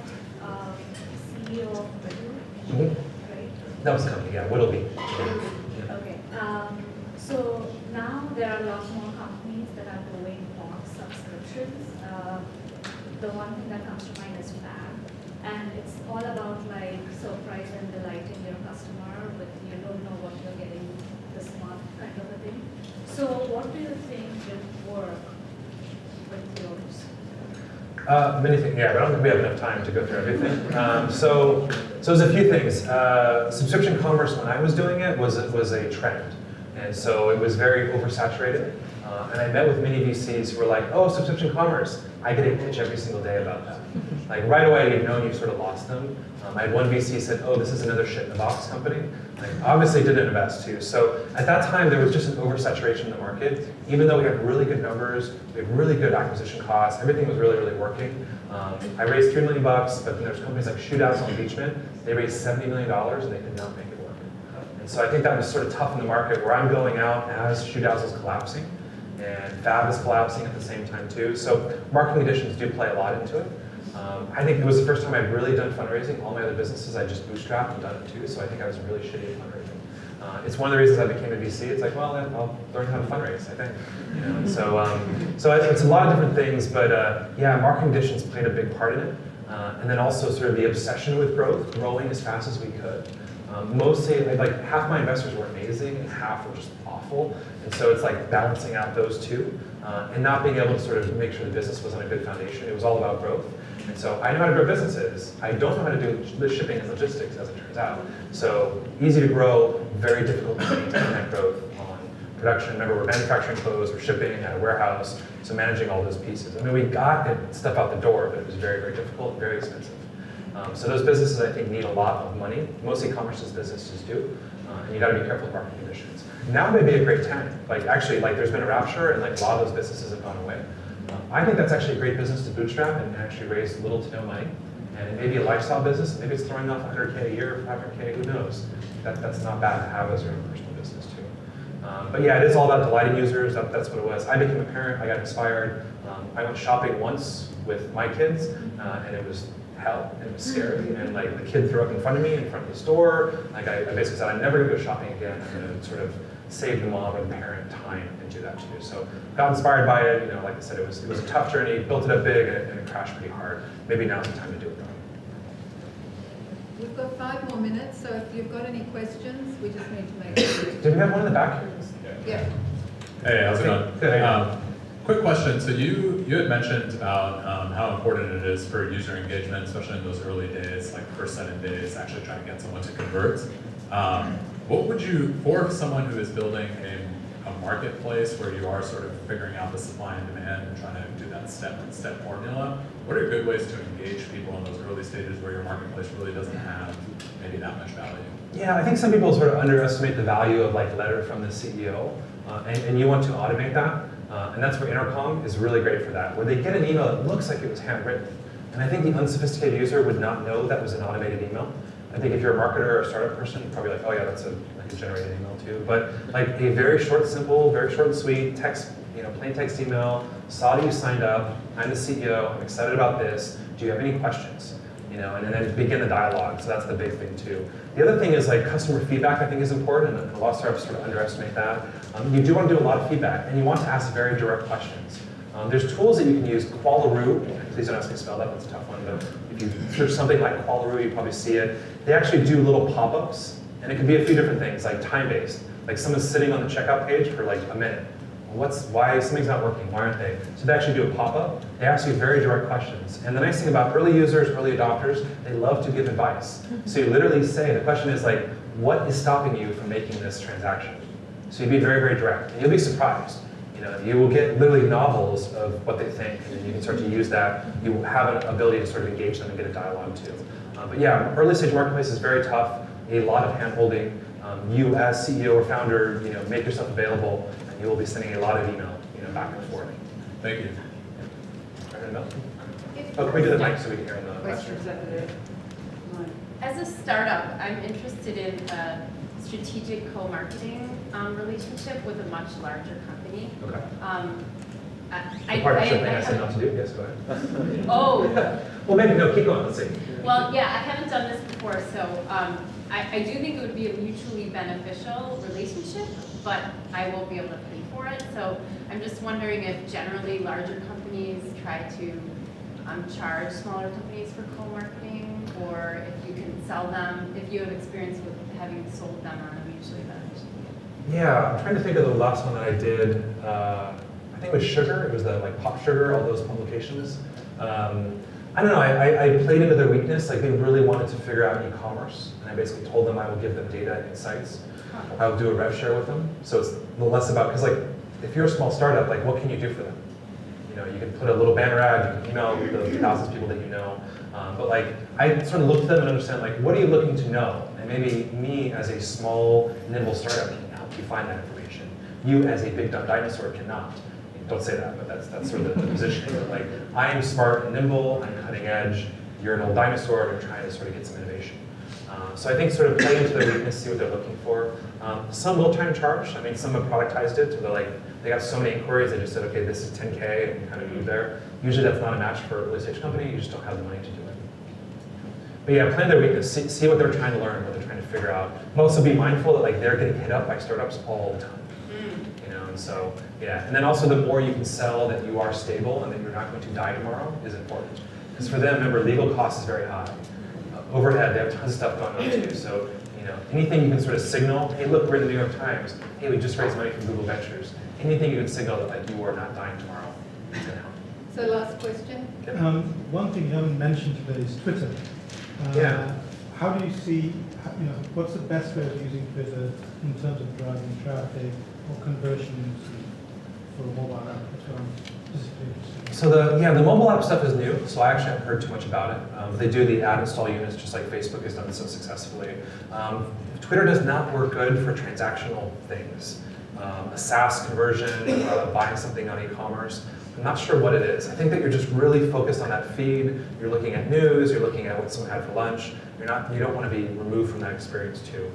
CEO of Whittle, right? That was the company, yeah, Whittleby. Okay. So now there are a lot more companies that are going on subscriptions. The one thing that comes to mind is Fab, and it's all about like surprise and delighting your customer with you don't know what you're getting this month kind of a thing. So what do you think will work with yours? Many things, yeah, but I don't think we have enough time to go through everything. So there's a few things. Subscription commerce, when I was doing it, was a trend. And so it was very oversaturated. And I met with many VCs who were like, oh, subscription commerce. I get a pitch every single day about that. Like right away, you've known you've sort of lost them. I had one VC said, oh, this is another shit in a box company. Like, obviously didn't invest too. So at that time, there was just an oversaturation in the market. Even though we had really good numbers, we had really good acquisition costs, everything was really, really working. I raised $3 million, but then there's companies like Shootouts on Beachman. They raised $70 million and they could not make it work. And so I think that was sort of tough in the market where I'm going out as Shootouts is collapsing and Fab is collapsing at the same time too. So market conditions do play a lot into it. I think it was the first time I'd really done fundraising. All my other businesses, I just bootstrapped and done it too, so I think I was really shitty at fundraising. It's one of the reasons I became a VC. It's like, well, then I'll learn how to fundraise, I think. You know, and so it's a lot of different things, but yeah, market conditions played a big part in it. And then also sort of the obsession with growth, growing as fast as we could. Mostly, like half my investors were amazing and half were just awful. And so it's like balancing out those two and not being able to sort of make sure the business was on a good foundation. It was all about growth. And so I know how to grow businesses. I don't know how to do the shipping and logistics, as it turns out. So easy to grow, very difficult to maintain that growth on production. Remember, we're manufacturing clothes, we're shipping at a warehouse, so managing all those pieces. I mean, we got stuff out the door, but it was very, very difficult and very expensive. So those businesses, I think, need a lot of money. Most e-commerce businesses do, and you got to be careful with market conditions. Now may be a great time. Like actually, like there's been a rapture, and like a lot of those businesses have gone away. I think that's actually a great business to bootstrap and actually raise little to no money. And it may be a lifestyle business, and maybe it's throwing off 100K a year, 500K, who knows? That's not bad to have as your own personal business too. But yeah, it is all about delighting users. That's what it was. I became a parent. I got inspired. I went shopping once with my kids, and it was hell, and it was scary, and like the kid threw up in front of me, in front of the store. Like I basically said, I'm never gonna go shopping again. I'm gonna sort of save the mom or the parent time and do that too. So got inspired by it. You know, like I said, it was a tough journey. Built it up big, and it crashed pretty hard. Maybe now's the time to do it though. We've got 5 more minutes, so if you've got any questions, we just need to make it. Did we have one in the back here? Yeah. Hey, how's it going? Quick question. So you had mentioned about how important it is for user engagement, especially in those early days, like the first 7 days, actually trying to get someone to convert. What would you, for someone who is building a marketplace where you are sort of figuring out the supply and demand and trying to do that step formula, what are good ways to engage people in those early stages where your marketplace really doesn't have maybe that much value? Yeah, I think some people sort of underestimate the value of like letter from the CEO, and you want to automate that. And that's where Intercom is really great for that. When they get an email, it looks like it was handwritten. And I think the unsophisticated user would not know that was an automated email. I think if you're a marketer or a startup person, you're probably like, oh yeah, that's like a generated email too. But like a very short, simple, very short and sweet text, plain text email, saw that you signed up, I'm the CEO, I'm excited about this, do you have any questions? And then begin the dialogue, so that's the big thing too. The other thing is like customer feedback I think is important, and a lot of startups sort of underestimate that. You do want to do a lot of feedback, and you want to ask very direct questions. There's tools that you can use, Qualaroo, please don't ask me to spell that, that's a tough one, but if you search something like Qualaroo, you probably see it. They actually do little pop-ups, and it can be a few different things, like time-based. Like someone's sitting on the checkout page for like a minute. Why something's not working, why aren't they? So they actually do a pop-up, they ask you very direct questions. And the nice thing about early users, early adopters, they love to give advice. So you literally say, the question is like, what is stopping you from making this transaction? So you'd be very, very direct, and you'll be surprised. You will get literally novels of what they think, and you can start to use that. You have an ability to sort of engage them and get a dialogue too. But yeah, early stage marketplace is very tough, a lot of hand-holding. You as CEO or founder, make yourself available, and you will be sending a lot of email, back and forth. Thank you. Oh, can we do the mic so we can hear the Questions over there. As a startup, I'm interested in a strategic co-marketing relationship with a much larger company. Okay. The partnership thing I said not to do, yes, go ahead. Oh. Well, maybe, no, keep going, let's see. Well, yeah, I haven't done this before, so I do think it would be a mutually beneficial relationship, but I won't be able to pay for it. So I'm just wondering if generally larger companies try to charge smaller companies for co-marketing, or if you can sell them, if you have experience with having sold them on a mutually beneficial deal. Yeah, I'm trying to think of the last one that I did. I think it was Sugar. It was the like Pop Sugar, all those publications. I don't know, I played into their weakness. Like they really wanted to figure out e-commerce, and I basically told them I would give them data and insights. I would do a rev share with them. So it's less about, because like if you're a small startup, like what can you do for them? You know, you can put a little banner ad, you can email the thousands of people that you know. But like, I sort of look at them and understand, like, what are you looking to know? And maybe me as a small, nimble startup can help you find that information. You as a big dumb dinosaur cannot. Don't say that, but that's sort of the positioning. But like, I am smart and nimble, I'm cutting edge, you're an old dinosaur, and I'm trying to sort of get some innovation. So I think sort of play into their weakness, see what they're looking for. Some will try and charge. I mean, some have productized it, so they're like, they got so many inquiries, they just said, okay, this is 10K, and kind of move there. Usually that's not a match for an early stage company, you just don't have the money to do it. But yeah, plan their weakness, see what they're trying to learn, what they're trying to figure out. But also be mindful that like they're getting hit up by startups all the time. You know, and so, yeah. And then also the more you can sell that you are stable and that you're not going to die tomorrow is important. Because for them, remember, legal cost is very high. Overhead, they have tons of stuff going on too. So, you know, anything you can sort of signal, hey, look, we're in the New York Times. Hey, we just raised money from Google Ventures. Anything you can signal that like you are not dying tomorrow is going to help. So last question. One thing you haven't mentioned today is Twitter. Yeah. How do you see, you know, what's the best way of using Twitter in terms of driving traffic or conversions for a mobile app? That's what I'm specifically interested in. So the mobile app stuff is new, so I actually haven't heard too much about it. They do the ad install units just like Facebook has done so successfully. Twitter does not work good for transactional things. A SaaS conversion, buying something on e-commerce. I'm not sure what it is. I think that you're just really focused on that feed. You're looking at news, you're looking at what someone had for lunch. You don't want to be removed from that experience too.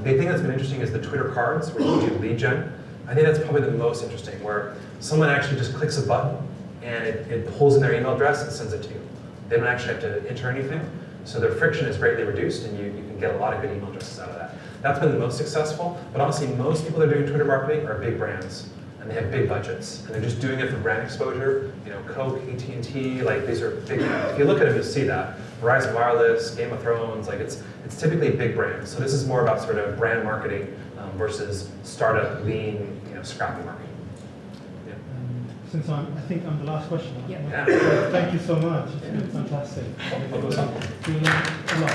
The thing that's been interesting is the Twitter cards, where you do lead gen. I think that's probably the most interesting, where someone actually just clicks a button and it pulls in their email address and sends it to you. They don't actually have to enter anything. So their friction is greatly reduced and you can get a lot of good email addresses out of that. That's been the most successful, but honestly, most people that are doing Twitter marketing are big brands. And they have big budgets, and they're just doing it for brand exposure. You know, Coke, AT&T, like these are big brands. If you look at them, you'll see that. Verizon Wireless, Game of Thrones, like it's typically big brands. So this is more about sort of brand marketing versus startup, lean, you know, scrappy marketing. Yeah. Since I think I'm the last question. Yeah. Thank you so much. It's been fantastic. I'll go something. We learned a lot.